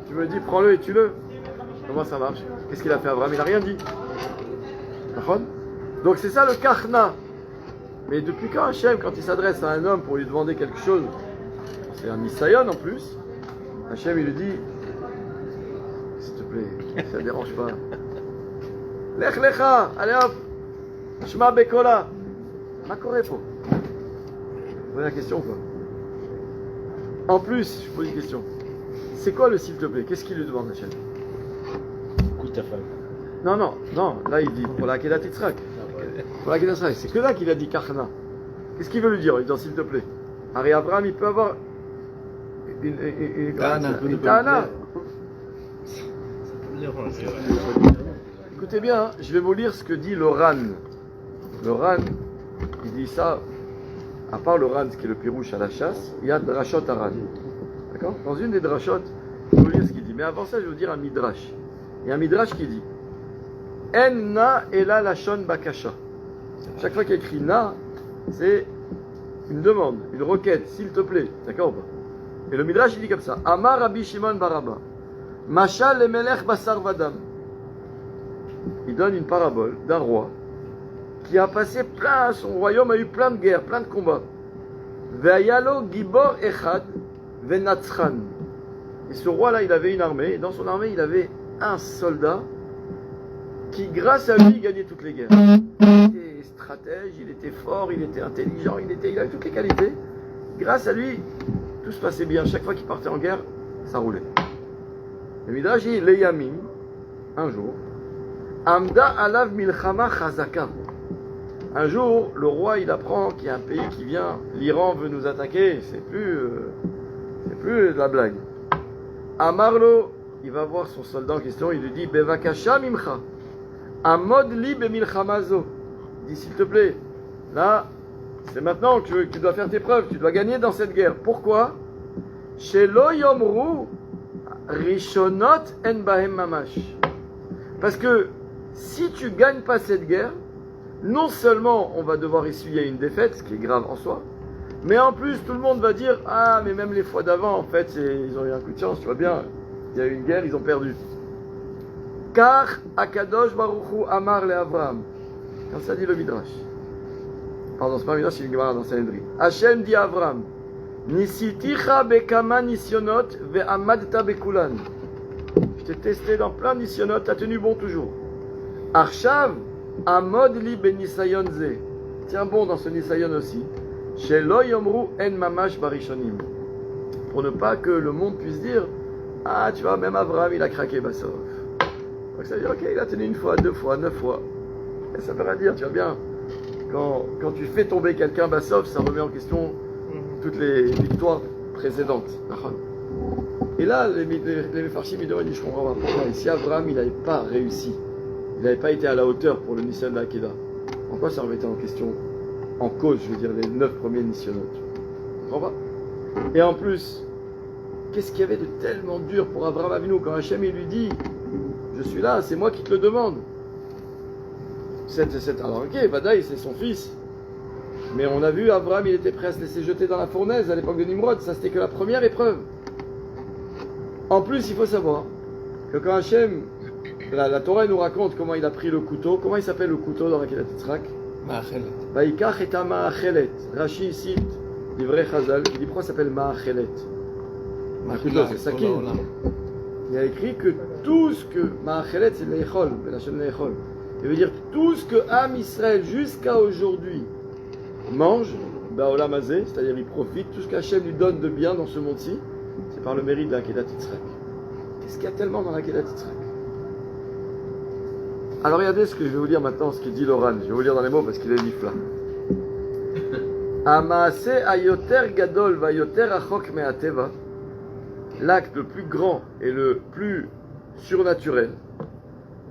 tu me dis, prends-le et tue-le. Comment ça marche? Qu'est-ce qu'il a fait Abraham? Il n'a rien dit. Donc c'est ça le kachna. Mais depuis quand Hachem, quand il s'adresse à un homme pour lui demander quelque chose, c'est un nisayon en plus, Hachem il lui dit, s'il te plaît, ça ne dérange pas. Lech lecha, allez hop, shema bekola. Ma korepo. Vous voyez la question quoi? En plus, je pose une question. C'est quoi le s'il te plaît? Qu'est-ce qu'il lui demande Hachem? Écoute ta femme. Non, là il dit pour la Akedat Yitzhak. Pour la Akedat Yitzhak, c'est que là qu'il a dit Kachna. Qu'est-ce qu'il veut lui dire? Il dit s'il te plaît. Harry Abraham, il peut avoir une ta'ana. Écoutez bien, je vais vous lire ce que dit le Ran. Le Ran, il dit ça, à part le Ran, ce qui est le pirouche à la chasse, il y a Drashot à Ran. D'accord? Dans une des Drashot, je vais vous lire ce qu'il dit. Mais avant ça, je vais vous dire un Midrash. Il y a un Midrash qui dit Enna ela lashon bakasha. Chaque fois qu'il y a écrit Na, c'est une demande, une requête, s'il te plaît. D'accord ou pas? Et le Midrash il dit comme ça Amar Rabbi Shimon Baraba Mashal le melech basar vadam. Il donne une parabole d'un roi qui a passé son royaume a eu plein de guerres, plein de combats. Ve'ayalo gibor echad ve'natzchan. Et ce roi-là, il avait une armée, et dans son armée, il avait un soldat qui, grâce à lui, gagnait toutes les guerres. Il était stratège, il était fort, il était intelligent, il avait toutes les qualités. Grâce à lui, tout se passait bien. Chaque fois qu'il partait en guerre, ça roulait. Le Midrash dit, Leyamim, un jour, Amda alav milchama chazaka. Un jour, le roi, il apprend qu'il y a un pays qui vient, l'Iran veut nous attaquer, c'est plus de la blague. Amarlo, il va voir son soldat en question, il lui dit, Bevakasha mimcha, amod li bemilchamazo. Il dit, s'il te plaît, là, c'est maintenant que tu dois faire tes preuves, tu dois gagner dans cette guerre. Pourquoi? Shelo yomru rishonot en bahem mamash. Parce que si tu gagnes pas cette guerre, non seulement on va devoir essuyer une défaite, ce qui est grave en soi, mais en plus tout le monde va dire, ah mais même les fois d'avant en fait ils ont eu un coup de chance, tu vois bien, il y a eu une guerre, ils ont perdu. Car Akadosh Baruch Hu Amar le Avraham, comme ça dit le Midrash. Pardon, c'est pas un Midrash, c'est une Gemara dans Sanhedrin. Hachem dit à Avraham, Nisiticha bekama nisyonot ve'amadta bekulan. Je t'ai testé dans plein de nisyonot, t'as tenu bon toujours. Arshav amod li benisayon ze. Tiens bon dans ce nisayon aussi. Shelo yomru en mamash barishonim. Pour ne pas que le monde puisse dire, ah tu vois, même Avraham il a craqué Bassov. Donc ça veut dire, ok, il a tenu une fois, deux fois, 9 fois. Et ça veut rien dire, tu vois bien. Quand tu fais tomber quelqu'un Bassov, ça remet en question toutes les victoires précédentes. Et là, les Mefarshim, ils disent, je comprends pas pourquoi. Et si Abraham, il n'avait pas réussi, il n'avait pas été à la hauteur pour le Nissan de l'Akedah, en quoi ça remettait en question, en cause, je veux dire, les 9 premiers Nissionotes? Je comprends pas. Et en plus, qu'est-ce qu'il y avait de tellement dur pour Abraham Avinu quand Hachem, il lui dit, je suis là, c'est moi qui te le demande. Alors ok, Badaï, c'est son fils. Mais on a vu, Abraham, il était prêt à se laisser jeter dans la fournaise à l'époque de Nimrod. Ça, c'était que la première épreuve. En plus, il faut savoir que quand Hachem, la Torah nous raconte comment il a pris le couteau. Comment il s'appelle le couteau dans la Kedat Yitzhak? Ma'achelet. Vaikach et Ma'achelet. Rashi cite l'ivray Chazal, qui dit pourquoi ça s'appelle Ma'achelet. Un couteau, c'est Sakin. Il a écrit que tout ce que Ma'achelet, c'est l'Eichol, la chaîne l'Eichol. Il veut dire tout ce que Am Israël jusqu'à aujourd'hui mange, Ba'olam Hazeh, c'est-à-dire il profite, tout ce qu'Hachem lui donne de bien dans ce monde-ci, c'est par le mérite de la Kedat Yitzhak. Qu'est-ce qu'il y a tellement dans la Kedat Yitzhak? Alors regardez ce que je vais vous dire maintenant, ce qu'il dit Loran. Je vais vous lire dans les mots parce qu'il est nifla. Amaase ayoter gadol vayoter achok me'ateva. L'acte le plus grand et le plus surnaturel.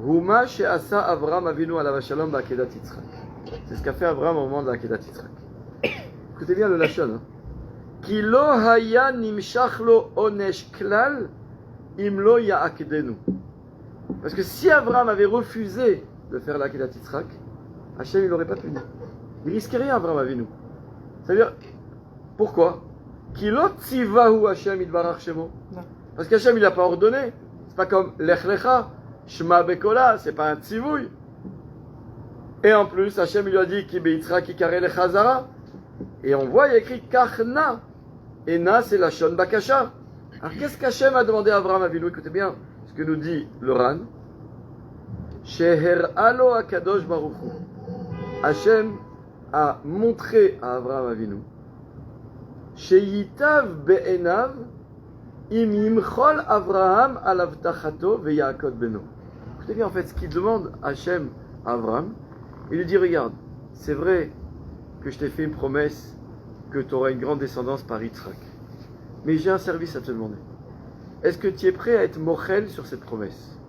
Huma she'asa Avraham Avinu alav shalom ba'kedat Yitzhak. C'est ce qu'a fait Abraham au moment de la Kedat Yitzhak. Écoutez bien le lachon. Ki lo haya nimshach lo onesh klal im lo ya'akdenu. Parce que si Abraham avait refusé de faire la Kedat Yitzhak, Hachem il n'aurait pas puni. Il risquait rien, Abraham Avinu. C'est-à-dire, pourquoi? Ki lo tzivahu Hachem idbarach shemo. Parce qu'Hachem il n'a pas ordonné. C'est pas comme lech lecha, shma bekola, c'est pas un tzivouille. Et en plus, Hachem lui a dit Ki beyitzrak ikare lechazara. Et on voit, il y a écrit Kachna. Et Na, c'est la Shon Bakasha. Alors qu'est-ce qu'Hachem a demandé à Abraham Avinu? Écoutez bien ce que nous dit le Ran. Sheher alo akadosh baruch hu. Hachem a montré à Abraham Avinu. Sheyitav be'enav im yimchol Abraham alavtachato ve'yaakod beno. Écoutez bien en fait ce qu'il demande Hachem à Abraham. Il lui dit, regarde, c'est vrai que je t'ai fait une promesse que tu auras une grande descendance par Yitzhak. Mais j'ai un service à te demander. Est-ce que tu es prêt à être mochel sur cette promesse?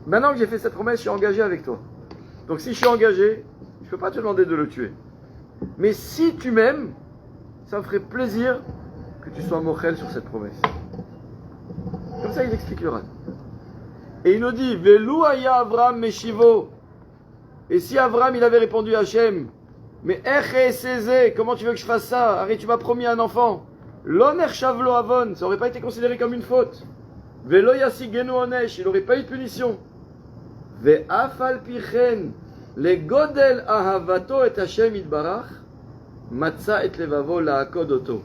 Maintenant que j'ai fait cette promesse, je suis engagé avec toi. Donc si je suis engagé, je ne peux pas te demander de le tuer. Mais si tu m'aimes, ça me ferait plaisir que tu sois mochel sur cette promesse. Comme ça, il explique le Ran. Et il nous dit, Velu aya Avraham meshivo. Et si Avraham il avait répondu à Hachem, mais comment tu veux que je fasse ça? Arrête, tu m'as promis un enfant. L'oner shavlo avon, ça n'aurait pas été considéré comme une faute. Velo yasigenu onesh, il n'aurait pas eu de punition. Ve'afal pichen, le godel ahavato et Hachem idbarach, Matza et levavo la'akod oto.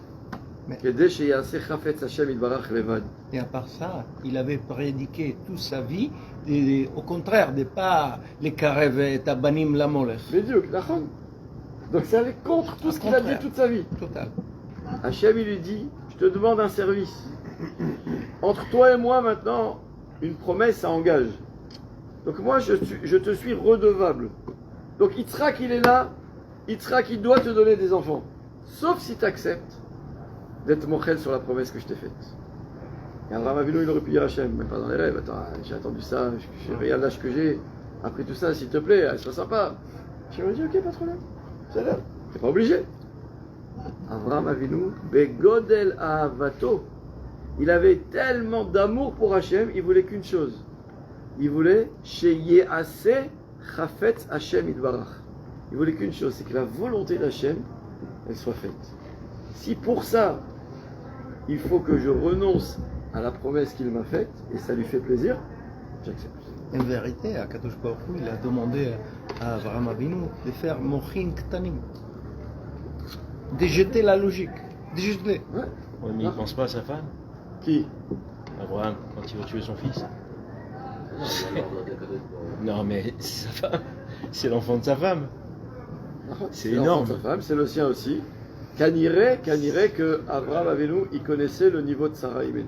Mais- Kedei sheyaseh chafetz Hashem yitbarach levad. Et à part ça, il avait prédiqué toute sa vie, et, au contraire, de pas les karev et tabanim la molech. Bediuk, nachon. Donc c'est allé contre tout ce qu'il a dit toute sa vie. Total. Hachem, il lui dit, je te demande un service. Entre toi et moi, maintenant, une promesse, ça engage. Donc moi, je te suis redevable. Donc Yitzhak, il est là. Yitzhak, il doit te donner des enfants. Sauf si tu acceptes d'être mochel sur la promesse que je t'ai faite. Et Abraham Avinu, il aurait pu dire Hachem, même pas dans les rêves. Attends, j'ai attendu ça, regarde l'âge que j'ai. Après tout ça, s'il te plaît, sois sympa. Hachem lui dit, ok, pas de problème. C'est là. T'es pas obligé. Abraham Avinu, begodel ahavato. Il avait tellement d'amour pour Hachem, il voulait qu'une chose. Il voulait sheyehaseh chafetz Hachem yitbarach. Il voulait qu'une chose, c'est que la volonté d'Hachem, elle soit faite. Si pour ça, il faut que je renonce à la promesse qu'il m'a faite, et ça lui fait plaisir, j'accepte. En vérité, Akadosh Baruch Hu, il a demandé à Abraham Avinu de faire mochin ktanim, de jeter la logique, de jeter. Ouais. Ouais, mais il pense pas à sa femme, Qui Abraham, quand il va tuer son fils. Non, mais c'est sa femme, c'est l'enfant de sa femme. C'est l'enfant énorme. de sa femme, c'est le sien aussi. Canirait que Abraham Avinu, il connaissait le niveau de Sarah Imenu.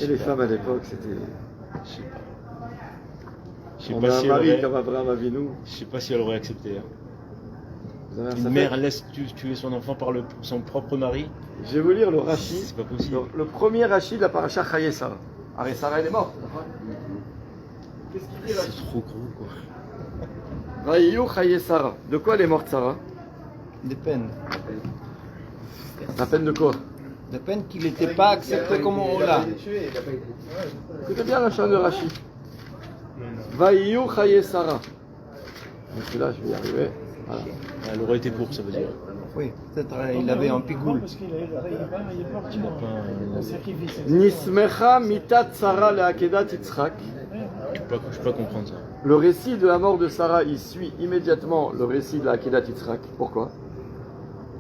Et les femmes à l'époque, c'était. Je sais pas. Je sais On pas a un si mari elle comme aurait... Abraham Avinu. Je sais pas si elle aurait accepté. Hein. Vous avez un Une sapin mère laisse tuer son enfant par son propre mari. Je vais vous lire le Rashi. C'est pas possible. Le premier Rashi de la paracha Chaye Sarah. Arrête, Sarah, elle est morte. Qu'est-ce qu'il dit Rashi? C'est trop gros quoi. Vaïyu Chaye Sarah. De quoi elle est morte, Sarah? De peine. La peine de quoi? De peine qu'il n'était pas accepté comme Ola. Écoutez bien la chant de Rashi. Vaïyu Chaye Sarah. Donc là, je vais y arriver. Voilà. Elle aurait été pour, ça veut dire. Oui, peut-être il avait un pigoule. Parce qu'il est parti en sacrifice. Nismecha mitat Sarah le'akedat Yitzhak. Je peux pas comprendre ça. Le récit de la mort de Sarah, il suit immédiatement le récit de la Akedat Yitzhak. Pourquoi?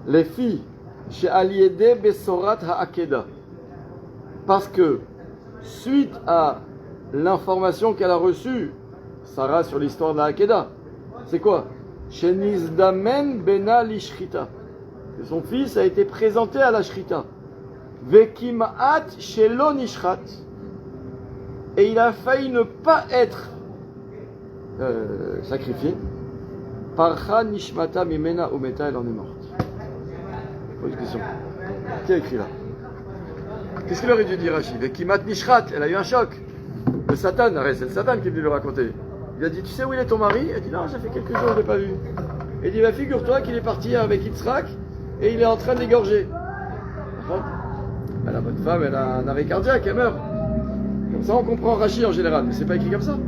Les filles, chez Aliede Besorat HaAkeda. Parce que, suite à l'information qu'elle a reçue, Sarah, sur l'histoire de la Akeda, c'est quoi? Chez Nizdamen Bena Lishrita. Que son fils a été présenté à la Shrita. Vekimaat Shelo Nishrat. Et il a failli ne pas être sacrifié. Parcha Nishmata Mimena Umeta, elle en est morte. Pose une question. Qui a écrit là? Qu'est-ce qu'il aurait dû dire Rashi? Vekimat Nishrat, elle a eu un choc. Le Satan, c'est le Satan qui est venu le raconter. Il a dit, tu sais où il est ton mari? Elle dit, non, ça fait quelques jours, je ne l'ai pas vu. Il dit, bah, figure-toi qu'il est parti avec Yitzhak et il est en train de l'égorger. La bonne femme, elle a un arrêt cardiaque, elle meurt. Comme ça, on comprend Rashi en général, mais c'est pas écrit comme ça.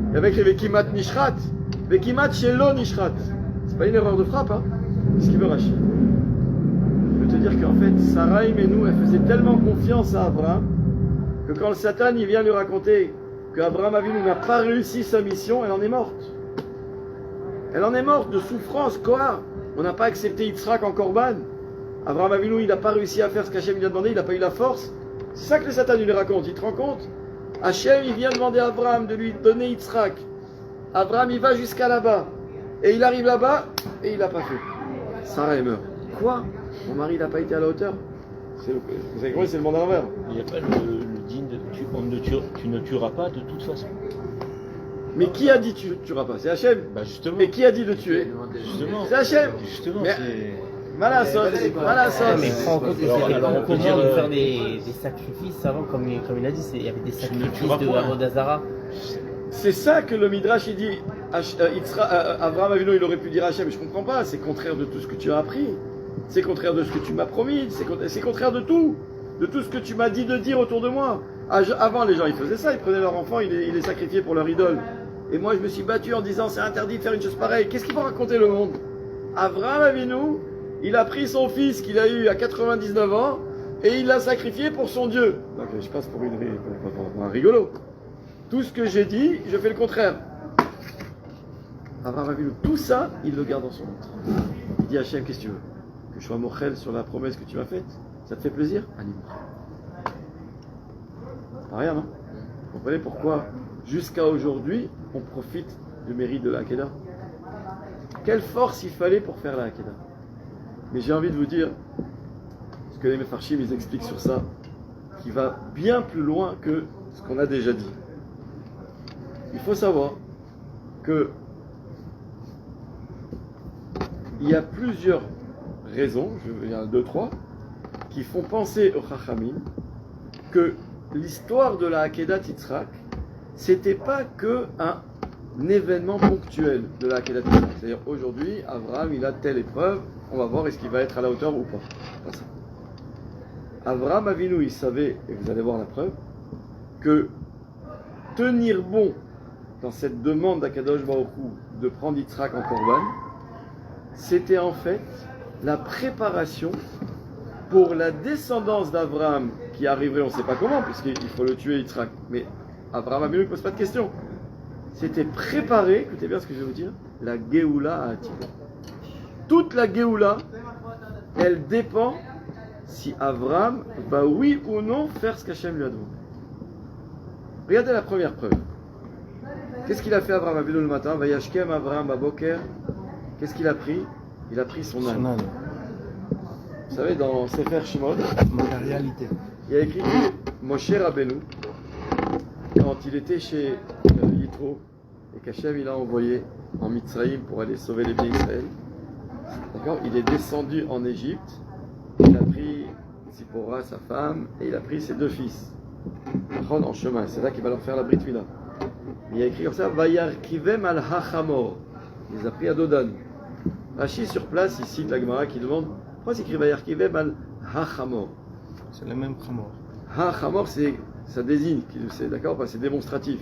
Il y avait écrit Vekimat Nishrat, Vekimat Shelo Nishrat. C'est pas une erreur de frappe, hein. C'est ce qu'il veut Rashi. Je veux te dire qu'en fait, Sarah Imenu, elle faisait tellement confiance à Abraham que quand le Satan il vient lui raconter qu'Abraham Avinu n'a pas réussi sa mission, elle en est morte. Elle en est morte de souffrance, quoi. On n'a pas accepté Yitzhak en Korban. Abraham Avinu, il n'a pas réussi à faire ce qu'Hachem lui a demandé, il n'a pas eu la force. C'est ça que le Satan lui raconte, il te rend compte? Hachem, il vient demander à Abraham de lui donner Yitzhak. Abraham, il va jusqu'à là-bas. Et il arrive là-bas, et il n'a pas fait. Sarah, elle meurt. Quoi? Mon mari, il n'a pas été à la hauteur? Vous savez quoi? C'est le monde à l'envers. Il n'y a pas le digne de tu ne tueras pas de toute façon. Mais qui a dit tu tueras pas? C'est Hachem. Bah justement. Et qui a dit de tuer? Justement. C'est Hachem. Justement, Mais- c'est... Malassos, Malassos. Mais prends en compte que Alors, c'était alors, pas on peut commun dire, de faire des sacrifices avant, comme il a dit, il y avait des sacrifices tueras de point. Avodazara. C'est ça que le Midrash il dit. Abraham Avinu, il aurait pu dire à Hachem, je comprends pas, c'est contraire de tout ce que tu as appris. C'est contraire de ce que tu m'as promis. C'est contraire de tout. De tout ce que tu m'as dit de dire autour de moi. Avant, les gens, ils faisaient ça. Ils prenaient leur enfant, ils les sacrifiaient pour leur idole. Et moi, je me suis battu en disant, c'est interdit de faire une chose pareille. Qu'est-ce qu'il va raconter le monde? Abraham Avinu, il a pris son fils qu'il a eu à 99 ans et il l'a sacrifié pour son Dieu. Donc je passe pour un rigolo. Tout ce que j'ai dit, je fais le contraire. Abraham Avinu, tout ça, il le garde dans son ventre. dit à Hachem, qu'est-ce que tu veux? Que je sois mochel sur la promesse que tu m'as faite? Ça te fait plaisir? Ani mochel. Pas rien, non? Vous comprenez pourquoi, jusqu'à aujourd'hui, on profite du mérite de la Hakeda? Quelle force il fallait pour faire la Hakeda? Mais j'ai envie de vous dire, ce que les Mefarshim ils expliquent sur ça, qui va bien plus loin que ce qu'on a déjà dit. Il faut savoir que il y a plusieurs raisons, il y en a 2, 3, qui font penser au Chachamim que l'histoire de la Hakeda Yitzhak, c'était pas que un événement ponctuel de la Hakeda Yitzhak. C'est-à-dire aujourd'hui, Abraham il a telle épreuve, on va voir est-ce qu'il va être à la hauteur ou pas. Pas ça. Abraham Avinu, il savait, et vous allez voir la preuve, que tenir bon dans cette demande d'Akadosh Baruch Hu de prendre Yitzhak en Korban, c'était en fait la préparation pour la descendance d'Abraham qui arriverait, on ne sait pas comment, puisqu'il faut le tuer Yitzhak. Mais Abraham Avinu ne pose pas de question. C'était préparer, écoutez bien ce que je vais vous dire, la Géoula à Atik. Toute la Géoula, elle dépend si Abraham va oui ou non faire ce qu'Hachem lui a demandé. Regardez la première preuve. Qu'est-ce qu'il a fait Abraham Avinu le matin? Vayashkem Abraham Baboker. Qu'est-ce qu'il a pris? Il a pris son âne. Vous savez, dans Sefer Shimon, La réalité. il y a écrit que Moshe Rabbeinu, quand il était chez Yitro, et qu'Hachem il a envoyé en Mitzrayim pour aller sauver les biens d'Israël, d'accord, il est descendu en Égypte, il a pris Zipporah, sa femme, et il a pris ses 2 fils, en chemin, c'est là qu'il va leur faire la Brit Mila. Il y a écrit comme ça, Vayarkivem al Hachamor, il les a pris à Dodan. Rashi sur place, il cite la Gemara qui demande pourquoi c'est écrit Vayarkivem al Hachamor. C'est le même Khamor. Ha-Chamor, ça désigne, c'est d'accord, c'est démonstratif.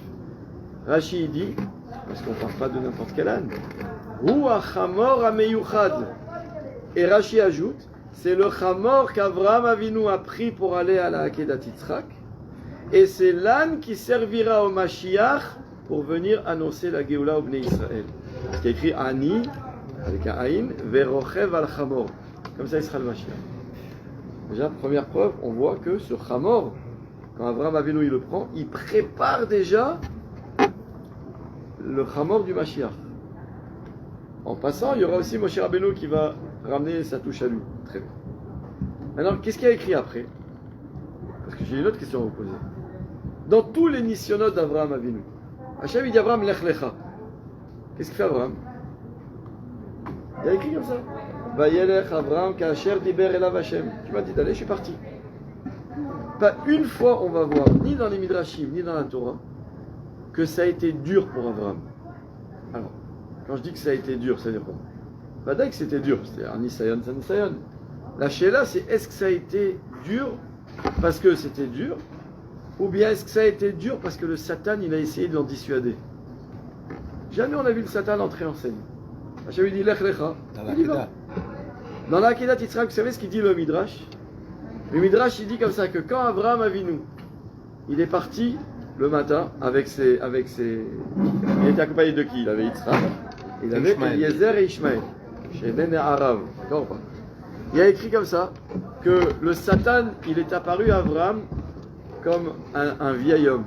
Rashi dit, parce qu'on ne parle pas de n'importe quel âne, Hu ha-Chamor ha-Meyuchad. Et Rashi ajoute, c'est le Chamor qu'Avraham Avinu a pris pour aller à la Hakedat Yitzhak, et c'est l'âne qui servira au Mashiach pour venir annoncer la Géoula au Bnei Israël. Ce qui est écrit Ani, avec un Aïn, Verochev al-Chamor. Comme ça, il sera le Mashiach. Déjà, première preuve, on voit que ce Hamor, quand Abraham Avinu il le prend, il prépare déjà le Hamor du Mashiach. En passant, il y aura aussi Moshe Rabbeinu qui va ramener sa touche à lui. Très bien. Maintenant, qu'est-ce qu'il y a écrit après? Parce que j'ai une autre question à vous poser. Dans tous les nisyonotes d'Abraham Avinu, Hachem il dit Abraham lech lecha. Qu'est-ce qu'il fait Abraham? Il y a écrit comme ça. Vayelech Abraham kasher diber elav Hashem. Tu m'as dit d'aller, je suis parti. Pas une fois on va voir, ni dans les Midrashim, ni dans la Torah, que ça a été dur pour Abraham. Alors, quand je dis que ça a été dur, ça veut dire quoi? Pas d'accord que c'était dur, c'était un Nisayon, c'est un Nisayon. La Sheila, c'est est-ce que ça a été dur parce que c'était dur, ou bien est-ce que ça a été dur parce que le Satan, il a essayé de l'en dissuader? Jamais on a vu le Satan entrer en scène. Hachem lui dit lech lecha. Il y va. Dans la Hakedat Yitzhak, vous savez ce qu'il dit le Midrash? Le Midrash il dit comme ça que quand Abraham Avinu, il est parti le matin avec ses, il était accompagné de qui? Il avait Yitzhak, il avait Eliezer et Ishmaël, chez Nen et Arav, d'accord ou pas? Il a écrit comme ça que le Satan, il est apparu à Abraham comme un vieil homme,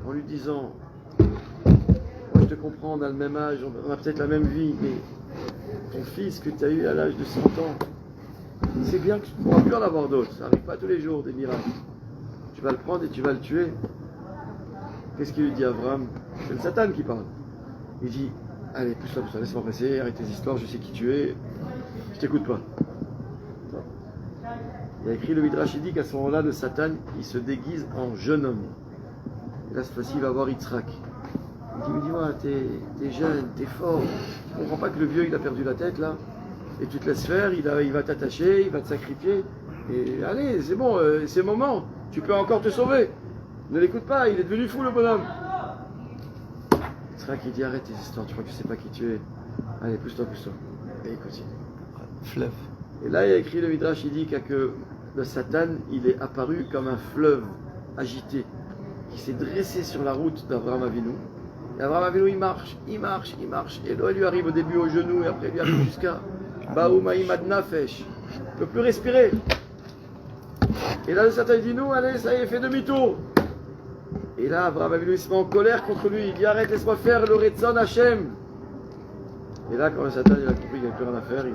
en lui disant, moi je te comprends, on a le même âge, on a peut-être la même vie, mais ton fils que tu as eu à l'âge de 100 ans, c'est bien que tu ne pourras plus en avoir d'autres. Ça n'arrive pas tous les jours, des miracles. Tu vas le prendre et tu vas le tuer. Qu'est-ce qu'il lui dit à Abraham? C'est le Satan qui parle. Il dit, allez, pousse-toi, laisse-moi passer, arrête tes histoires, je sais qui tu es, je t'écoute pas. Il a écrit le Midrash, il dit qu'à ce moment-là, le Satan, il se déguise en jeune homme. Et là, cette fois-ci, il va voir Yitzhak. Il dit, dis-moi, t'es jeune, t'es fort. Tu comprends pas que le vieux, il a perdu la tête, là? Et tu te laisses faire, il va t'attacher, il va te sacrifier. Et allez, c'est bon, c'est le moment. Tu peux encore te sauver. Ne l'écoute pas, il est devenu fou, le bonhomme. Yitzhak, il dit, arrête tes histoires, tu crois que je sais pas qui tu es. Allez, pousse-toi. Et il continue. Fleuve. Et là, il a écrit le Midrash, il dit que le Satan, il est apparu comme un fleuve agité, qui s'est dressé sur la route d'Abraham Avinu. Et Abraham Avinu, il marche. Et l'eau, elle lui arrive au début au genou, et après, il lui arrive jusqu'à Baoumaïm Adnafesh. Il ne peut plus respirer. Et là, le Satan dit nous, allez, ça y est, fais demi-tour. Et là, Abraham Avinu se met en colère contre lui. Il dit arrête, laisse-moi faire le Retzon Hashem. Et là, quand le Satan il a compris qu'il n'y avait plus rien à faire,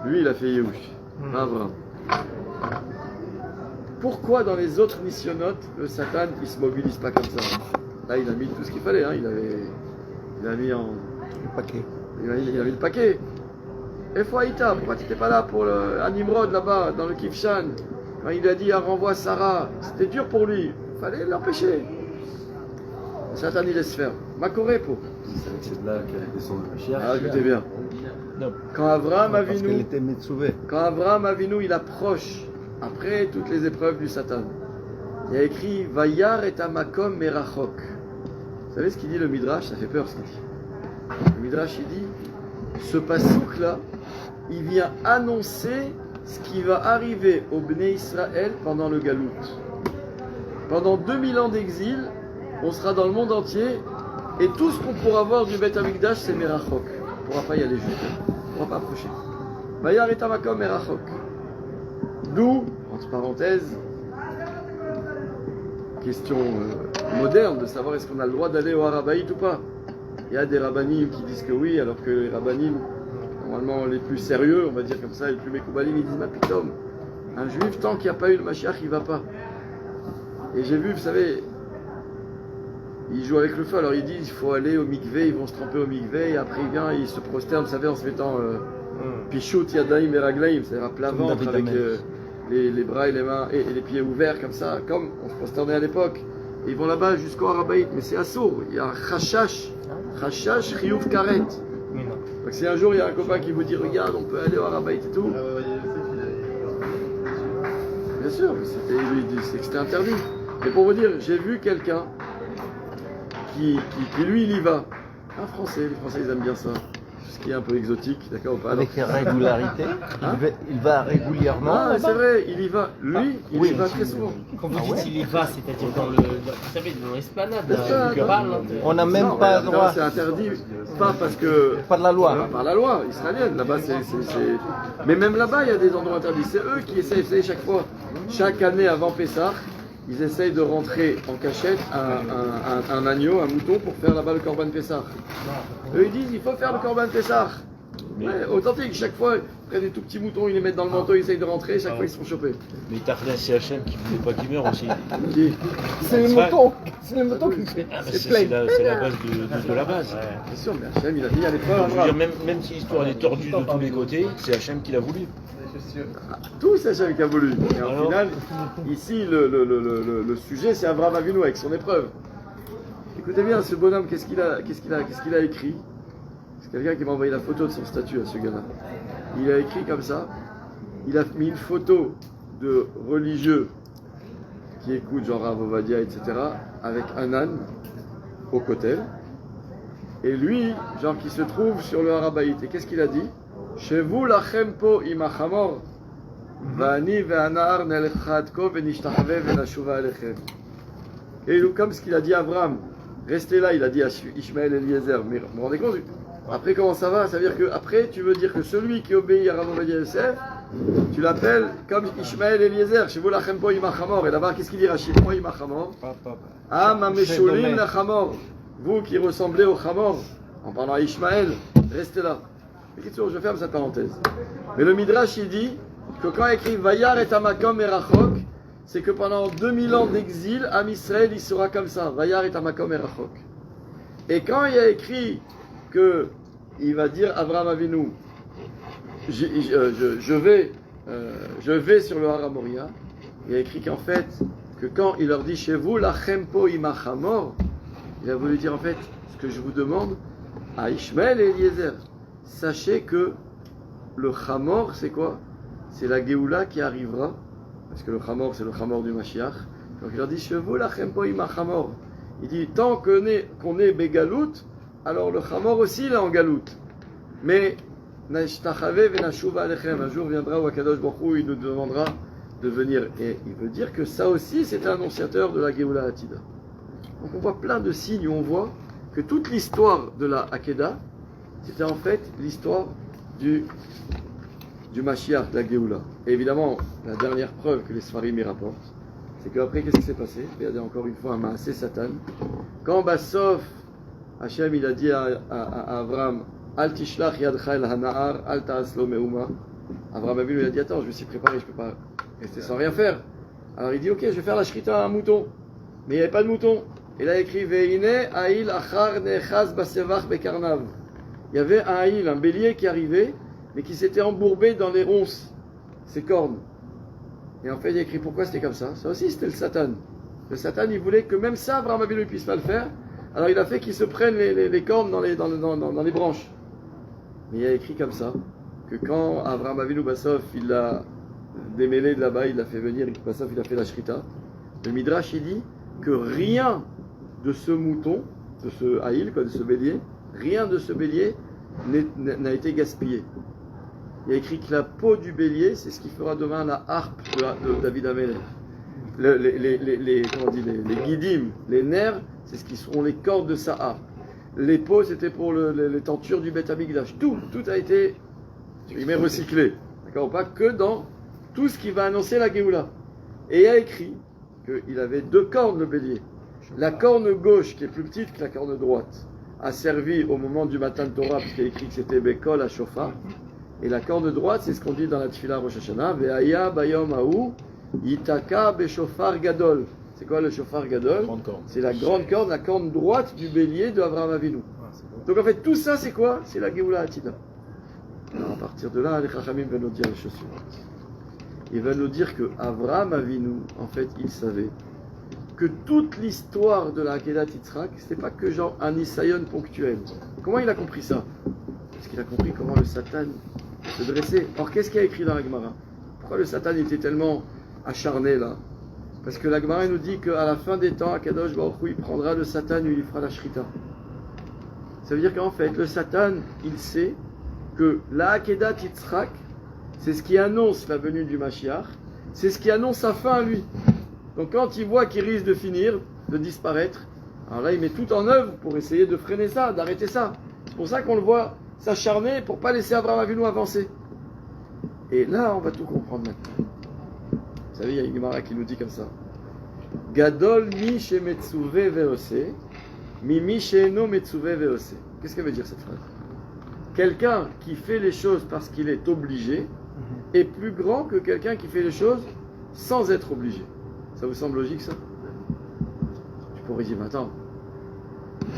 lui, il a fait Yehush. Abraham. Pourquoi dans les autres missionnotes, le Satan, il se mobilise pas comme ça? Là, il a mis tout ce qu'il fallait. Hein. Il a mis Le paquet. il a mis le paquet. Et Foaïta, pourquoi tu n'étais pas là pour à Nimrod là-bas, dans le Kifshan? Quand il a dit renvoie Sarah, c'était dur pour lui. Il fallait l'empêcher. Le Satan, il laisse faire. Makorepo. C'est de là qu'elle descend de Mashiach. Ah, écoutez bien. Non. Quand Abraham Parce qu'elle Avinu, était Metsuvé. il approche, après toutes les épreuves du Satan, il y a écrit Vayar et Amakom Merachok. Vous savez ce qu'il dit le Midrash? Ça fait peur ce qu'il dit. Le Midrash il dit ce pasouk là, il vient annoncer ce qui va arriver au Bnei Israël pendant le Galout. Pendant 2000 ans d'exil, on sera dans le monde entier et tout ce qu'on pourra voir du Beth Amikdash c'est Merachok. On ne pourra pas y aller juste. On ne pourra pas approcher. Vayar et Amakom Merachok. D'où, entre parenthèses, question moderne de savoir est-ce qu'on a le droit d'aller au Harabaït ou pas. Il y a des rabbanim qui disent que oui, alors que les rabbanim, normalement les plus sérieux, on va dire comme ça, les plus mékoubalim, ils disent ma putain, un juif tant qu'il n'y a pas eu le Mashiach, il ne va pas. Et j'ai vu, vous savez, ils jouent avec le feu, alors ils disent il faut aller au mikvé, ils vont se tremper au mikvé, et après ils se prosternent, vous savez, en se mettant pichout, yadaim et raglaim, c'est-à-dire à plat ventre avec les bras et les mains et les pieds ouverts comme ça, comme on se prosternait à l'époque. Et ils vont là-bas jusqu'au Harabaït, mais c'est assourd, il y a un chashash, chiyuv karet. Donc si un jour il y a un copain qui vous dit regarde, on peut aller au Harabaït et tout, bien sûr, c'est que c'était interdit. Mais pour vous dire, j'ai vu quelqu'un qui lui il y va, un Français, les Français ils aiment bien ça. Ce qui est un peu exotique, d'accord? Avec régularité, il va régulièrement. Ah, c'est vrai, il y va. Lui, il y va très souvent. Quand vous dites il y va, c'est-à-dire dans le, vous savez, dans l'esplanade, On n'a même pas le droit. C'est interdit, pas parce que. Pas de la loi. Par la loi israélienne. Là-bas, mais même là-bas, il y a des endroits interdits. C'est eux qui essayent, vous savez, chaque fois, chaque année avant Pessah, ils essayent de rentrer en cachette un agneau, un mouton pour faire là-bas le Korban Pessah. Eux ils disent il faut faire le Korban Pessah. Ouais, authentique, chaque fois, ils prennent des tout petits moutons, ils les mettent dans le manteau, ils essayent de rentrer, chaque fois ils se font choper. Mais Tartin CHM qui ne voulait pas qu'il meure aussi. C'est le mouton qui fait. Ah, c'est la base de la base. Bien sûr, mais Hachem il a dit allez pas. Je veux dire, même si l'histoire est tordue de tous les côtés, c'est Hachem qui l'a voulu. Tout c'est Hachem qui a voulu. Et au final, ici le sujet c'est Abraham Avinu avec son épreuve. Écoutez bien, ce bonhomme, qu'est-ce qu'il a écrit? C'est quelqu'un qui m'a envoyé la photo de son statut à ce gars-là. Il a écrit comme ça, il a mis une photo de religieux qui écoutent genre Rav Ovadia, etc., avec un âne au kotel, et lui, genre qui se trouve sur le Harabaït. Et qu'est-ce qu'il a dit? Chez vous, lachem po imachamor, vani ve'anar nelchadko ve'nishtachave ve'nashuva alechem. Et comme ce qu'il a dit à Abraham, restez là, il a dit à Ishmael Eliezer. Mais vous vous rendez compte? Après, comment ça va? Ça veut dire que après, tu veux dire que celui qui obéit à Rav Ovadia Yosef, tu l'appelles comme Ishmael Eliezer. Chez vous, lachem po imachamor. Et là-bas, qu'est-ce qu'il dit? Rachid po imachamor. Ah, ma meshulim la chamor. Vous qui ressemblez au chamor, en parlant à Ishmael, restez là. Je ferme cette parenthèse. Mais le Midrash, il dit que quand il écrit Vayar et Amakom et Rachok, c'est que pendant 2000 ans d'exil, Am Israël, il sera comme ça. Vayar et Amakom et Rachok. Et quand il y a écrit que il va dire Abraham Avinu, je vais sur le Har Moria, il y a écrit qu'en fait, que quand il leur dit chez vous, la chempo imachamor, il a voulu dire en fait, ce que je vous demande, à Ishmael et Eliezer, sachez que le Hamor, c'est quoi? C'est la Géoula qui arrivera, parce que le Hamor, c'est le Hamor du Mashiach. Donc il leur dit, chez vous, la chempo imachamor. Il dit, tant qu'on est Begalout, alors le Hamor aussi, il est en Galout. Mais, un jour viendra où Akadosh Baruch Hu, il nous demandera de venir. Et il veut dire que ça aussi, c'est un annonciateur de la Géoula Atida. Donc on voit plein de signes où on voit que toute l'histoire de la Hakeda, c'était en fait l'histoire du Mashiach, de la Géoula. Et évidemment, la dernière preuve que les Sfarim y rapportent, c'est qu'après, qu'est-ce qui s'est passé? Regardez encore une fois un Maasé Satan. Quand Bassof, Hachem, il a dit à Avram, Al tishlach yadcha el hana'ar, al ta'aslo me'uma. Avram Avinu lui a dit, attends, je me suis préparé, je ne peux pas rester sans rien faire. Alors il dit, ok, je vais faire la shrita à un mouton. Mais il n'y avait pas de mouton. Et là, il écrit, Ve'ine ha'il achar nechaz basevach bekarnav. Il y avait un ha'il, un bélier qui arrivait, mais qui s'était embourbé dans les ronces, ses cornes. Et en fait, il a écrit pourquoi c'était comme ça. Ça aussi, c'était le Satan. Le Satan, il voulait que même ça, Abraham Avinu ne puisse pas le faire. Alors il a fait qu'il se prenne les cornes dans les branches. Mais il a écrit comme ça, que quand Abraham Avinu Bassof, il l'a démêlé de là-bas, il l'a fait venir, Bassof, il a fait la shrita. Le Midrash, il dit que rien de ce mouton, de ce haïl, de ce bélier, rien de ce bélier n'a été gaspillé. Il y a écrit que la peau du bélier, c'est ce qui fera demain la harpe de David Amelech. Les guidim, les nerfs, c'est ce qui seront les cordes de sa harpe. Les peaux, c'était pour les tentures du Beth Amikdash. Tout a été recyclé. D'accord? Pas que dans tout ce qui va annoncer la Géoula. Et il y a écrit qu'il avait deux cornes, le bélier. La corne gauche, qui est plus petite que la corne droite, a servi au moment du matin de Torah, puisqu'il y a écrit que c'était Bekol à Shofar. Et la corne droite, c'est ce qu'on dit dans la Tfila Rosh Hashanah, Ve'aya bayom haou, yitaka beshofar gadol. C'est quoi le shofar gadol? C'est la grande corne, la corne droite du bélier de Avraham Avinu. Donc en fait, tout ça, c'est quoi? C'est la Géoula Atida. Alors à partir de là, les Chachamim veulent nous dire les choses suivantes. Ils veulent nous dire que Avraham Avinu, en fait, il savait que toute l'histoire de la Akedat Yitzhak, c'était pas que genre un Isayon ponctuel. Comment il a compris ça? Parce qu'il a compris comment le Satan se dressait. Or, qu'est-ce qu'il y a écrit dans la Gemara? Pourquoi le Satan était tellement acharné là? Parce que la Gemara nous dit qu'à la fin des temps, Akadosh Baruch Hu, il prendra le Satan et il lui fera la shrita. Ça veut dire qu'en fait, le Satan, il sait que la Akedat Yitzhak, c'est ce qui annonce la venue du Mashiach, c'est ce qui annonce sa fin à lui. Donc quand il voit qu'il risque de finir, de disparaître, alors là il met tout en œuvre pour essayer de freiner ça, d'arrêter ça. C'est pour ça qu'on le voit s'acharner pour pas laisser Abraham Avinu avancer. Et là on va tout comprendre maintenant. Vous savez, il y a une Gemara qui nous dit comme ça. Gadol mi she metzuve veose, mi she'eno metzuve veose. Qu'est-ce qu'elle veut dire cette phrase? Quelqu'un qui fait les choses parce qu'il est obligé est plus grand que quelqu'un qui fait les choses sans être obligé. Ça vous semble logique ça? Tu pourrais dire, attends,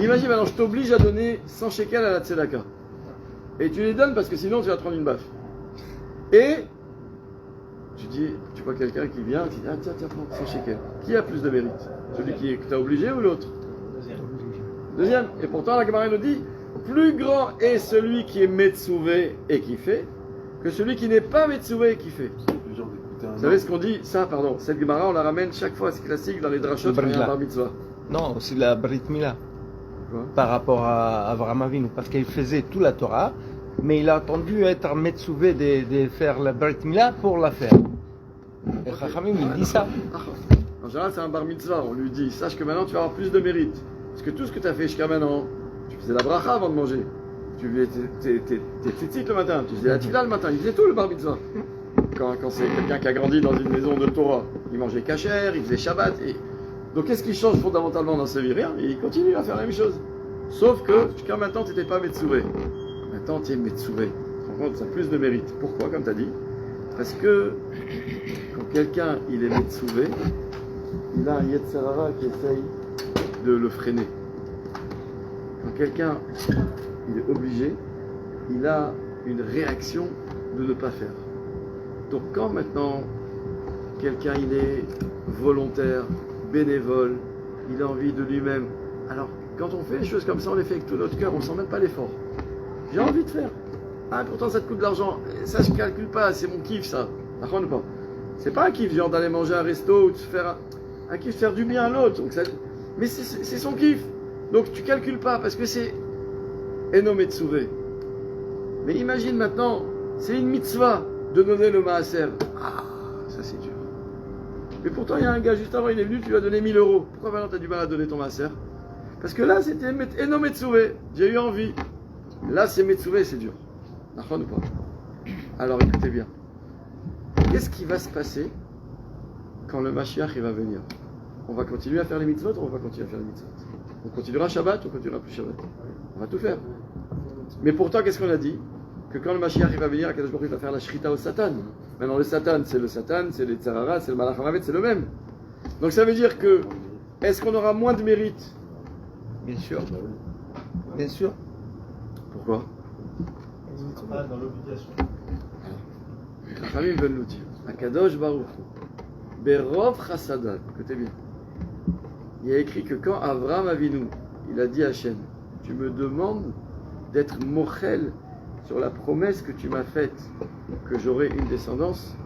imagine maintenant, je t'oblige à donner 100 shekels à la tzedaka. Et tu les donnes parce que sinon tu vas te prendre une baffe. Et tu dis, tu vois quelqu'un qui vient, tu dis, ah tiens, prends 100 shekels. Qui a plus de mérite? Celui qui t'a obligé ou l'autre? Deuxième. Et pourtant la Gemara nous dit, plus grand est celui qui est metzouvé et qui fait, que celui qui n'est pas metzouvé et qui fait. Vous savez ce qu'on dit? Ça, pardon, cette Gemara, on la ramène chaque fois, c'est classique dans les drashot quand il y a un bar mitzvah. Non, c'est la Brit Mila. Quoi? Par rapport à Avraham Avinu, parce qu'il faisait toute la Torah, mais il a attendu être metzouvé de faire la Brit Mila pour la faire. Et Chachamim, il dit ça. En général, c'est un bar mitzvah, on lui dit, sache que maintenant tu vas avoir plus de mérite. Parce que tout ce que tu as fait jusqu'à maintenant, tu faisais la bracha avant de manger. Tu faisais tes tzitzit le matin, tu faisais la tefila le matin, il faisait tout le bar mitzvah. Quand c'est quelqu'un qui a grandi dans une maison de Torah, il mangeait kasher, il faisait Shabbat. Donc qu'est-ce qui change fondamentalement dans sa vie? Rien, il continue à faire la même chose. Sauf que jusqu'à maintenant, tu n'étais pas metzouvé. Maintenant, tu es metzouvé. Par contre, ça a plus de mérite. Pourquoi, comme tu as dit? Parce que quand quelqu'un il est metzouvé, il a un yetzer hara qui essaye de le freiner. Quand quelqu'un il est obligé, il a une réaction de ne pas faire. Donc quand maintenant quelqu'un il est volontaire, bénévole, il a envie de lui-même. Alors quand on fait les choses comme ça, on les fait avec tout notre cœur, on ne sent même pas l'effort. J'ai envie de faire. Ah pourtant ça te coûte de l'argent. Ça je ne calcule pas, c'est mon kiff ça. D'accord ou pas? C'est pas un kiff genre d'aller manger à un resto ou de se faire un kiff de faire du bien à l'autre. Mais c'est son kiff. Donc tu calcules pas parce que c'est Eno Metsuvé. Mais imagine maintenant, c'est une mitzvah de donner le maaser. Ah, ça c'est dur. Mais pourtant il y a un gars juste avant, il est venu, tu lui as donné 1000 euros. Pourquoi maintenant tu as du mal à donner ton maaser? Parce que là c'était Eno Metsuvé. J'ai eu envie. Là c'est Metsuvé, c'est dur. D'accord ou pas? Alors écoutez bien. Qu'est-ce qui va se passer quand le Mashiach il va venir? On va continuer à faire les mitzvot ou on va continuer à faire les mitzvot? On continuera Shabbat ou on continuera plus Shabbat? On va tout faire. Mais pourtant, qu'est-ce qu'on a dit? Que quand le Mashiach il va venir, Akadosh Baruch Hu va faire la shrita au Satan. Maintenant, le Satan, c'est le Tzarara, c'est le Malach HaMavet, c'est le même. Donc ça veut dire que, est-ce qu'on aura moins de mérite? Bien sûr. Bien sûr. Pourquoi? Dans l'obligation. Les Chachamim veulent nous dire, Akadosh Baruch Hu, Berov Chasadat, écoutez bien, il y a écrit que quand Avraham Avinu, il a dit à Hachem, tu me demandes d'être mochel sur la promesse que tu m'as faite, que j'aurai une descendance,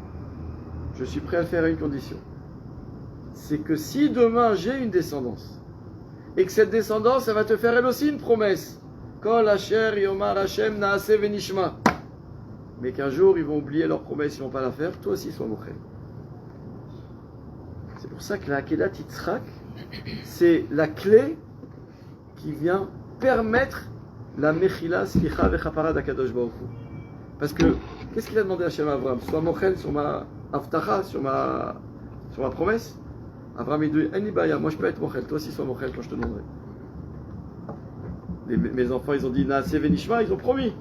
je suis prêt à le faire à une condition. C'est que si demain j'ai une descendance, et que cette descendance, elle va te faire elle aussi une promesse, Kol Asher Yomar Hashem Naaseh Venishma, mais qu'un jour ils vont oublier leur promesse, ils ne vont pas la faire, toi aussi sois mochel. C'est pour ça que la Akedat Yitzhak, c'est la clé qui vient permettre la Mechila Slicha Vechapara d'Akadosh Baruch Hu. Parce que, qu'est-ce qu'il a demandé à Hashem Avraham? Sois mochel sur ma avtacha, sur ma promesse. Avraham il dit, Enibaya, moi je peux être mochel, toi aussi sois mochel quand je te demanderai. Mes enfants ils ont dit Naaseh Venishma, ils ont promis.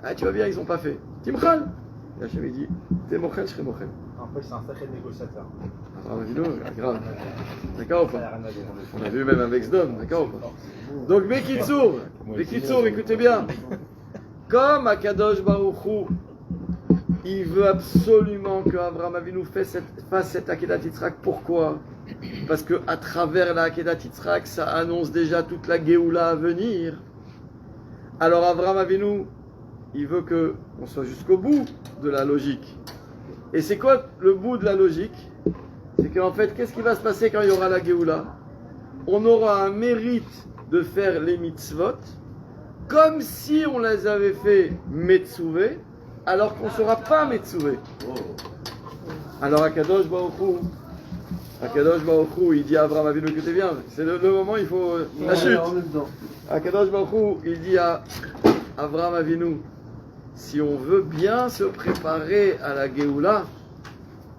Ah tu vas bien, ils n'ont pas fait. Timchal. Et Hashem il dit, t'es mochel, je serai mochel. Après, c'est un sacré négociateur. Avraham Avinu, grave. D'accord ou pas? On a vu même avec Sdom, d'accord ou pas? Donc Bekitsour, écoutez bien. Comme Akadosh Baruch Hu, il veut absolument que Avraham Avinu fasse cette Akedat Yitzhak. Pourquoi? Parce que à travers la Akedat Yitzhak, ça annonce déjà toute la Géoula à venir. Alors Avraham Avinu, il veut que on soit jusqu'au bout de la logique. Et c'est quoi le bout de la logique? C'est qu'en fait, qu'est-ce qui va se passer quand il y aura la Géoula? On aura un mérite de faire les mitzvot comme si on les avait fait Metsouvé, alors qu'on ne sera pas Metsouvé. Alors Akadosh Baruch Hu, il dit à Avraham Avinu, écoutez bien, c'est le moment, il faut la chute. Akadosh Baruch Hu, il dit à Avraham Avinu, si on veut bien se préparer à la Géoula,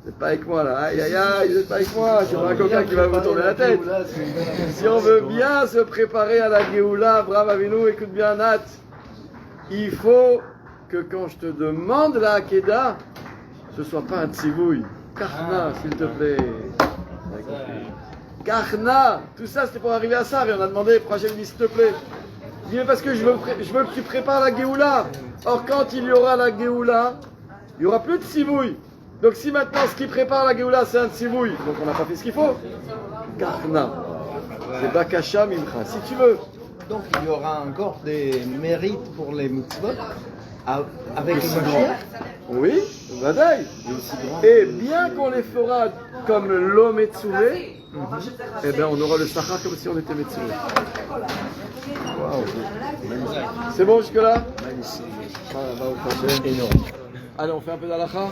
vous n'êtes pas avec moi là, aïe aïe aïe, vous n'êtes pas avec moi, c'est un coquin qui va vous tourner la tête. Si on veut bien se préparer à la Géoula, Avraham Avinu, écoute bien Nat, il faut que quand je te demande la Hakeda, ce ne soit pas un tzivouille. Karna, s'il te plaît. Karna, tout ça c'était pour arriver à ça, et on a demandé, prochain dit s'il te plaît. Il dit mais parce que je veux que tu prépares la Géoula. Or quand il y aura la Géoula, il n'y aura plus de tzivouille. Donc si maintenant ce qui prépare la Géoula c'est un tzivouille, donc on n'a pas fait ce qu'il faut. Karna, c'est Bakasha Mimcha, si tu veux. Donc il y aura encore des mérites pour les mitzvot avec le Mashiach. Oui, Vadaï. Et bien qu'on les fera comme l'homme Metsouvé, eh bien on aura le Sachar comme si on était Metsouvé. C'est bon jusque-là? Voilà, va au prochain. Énorme. Allez, on fait un peu d'Alacha.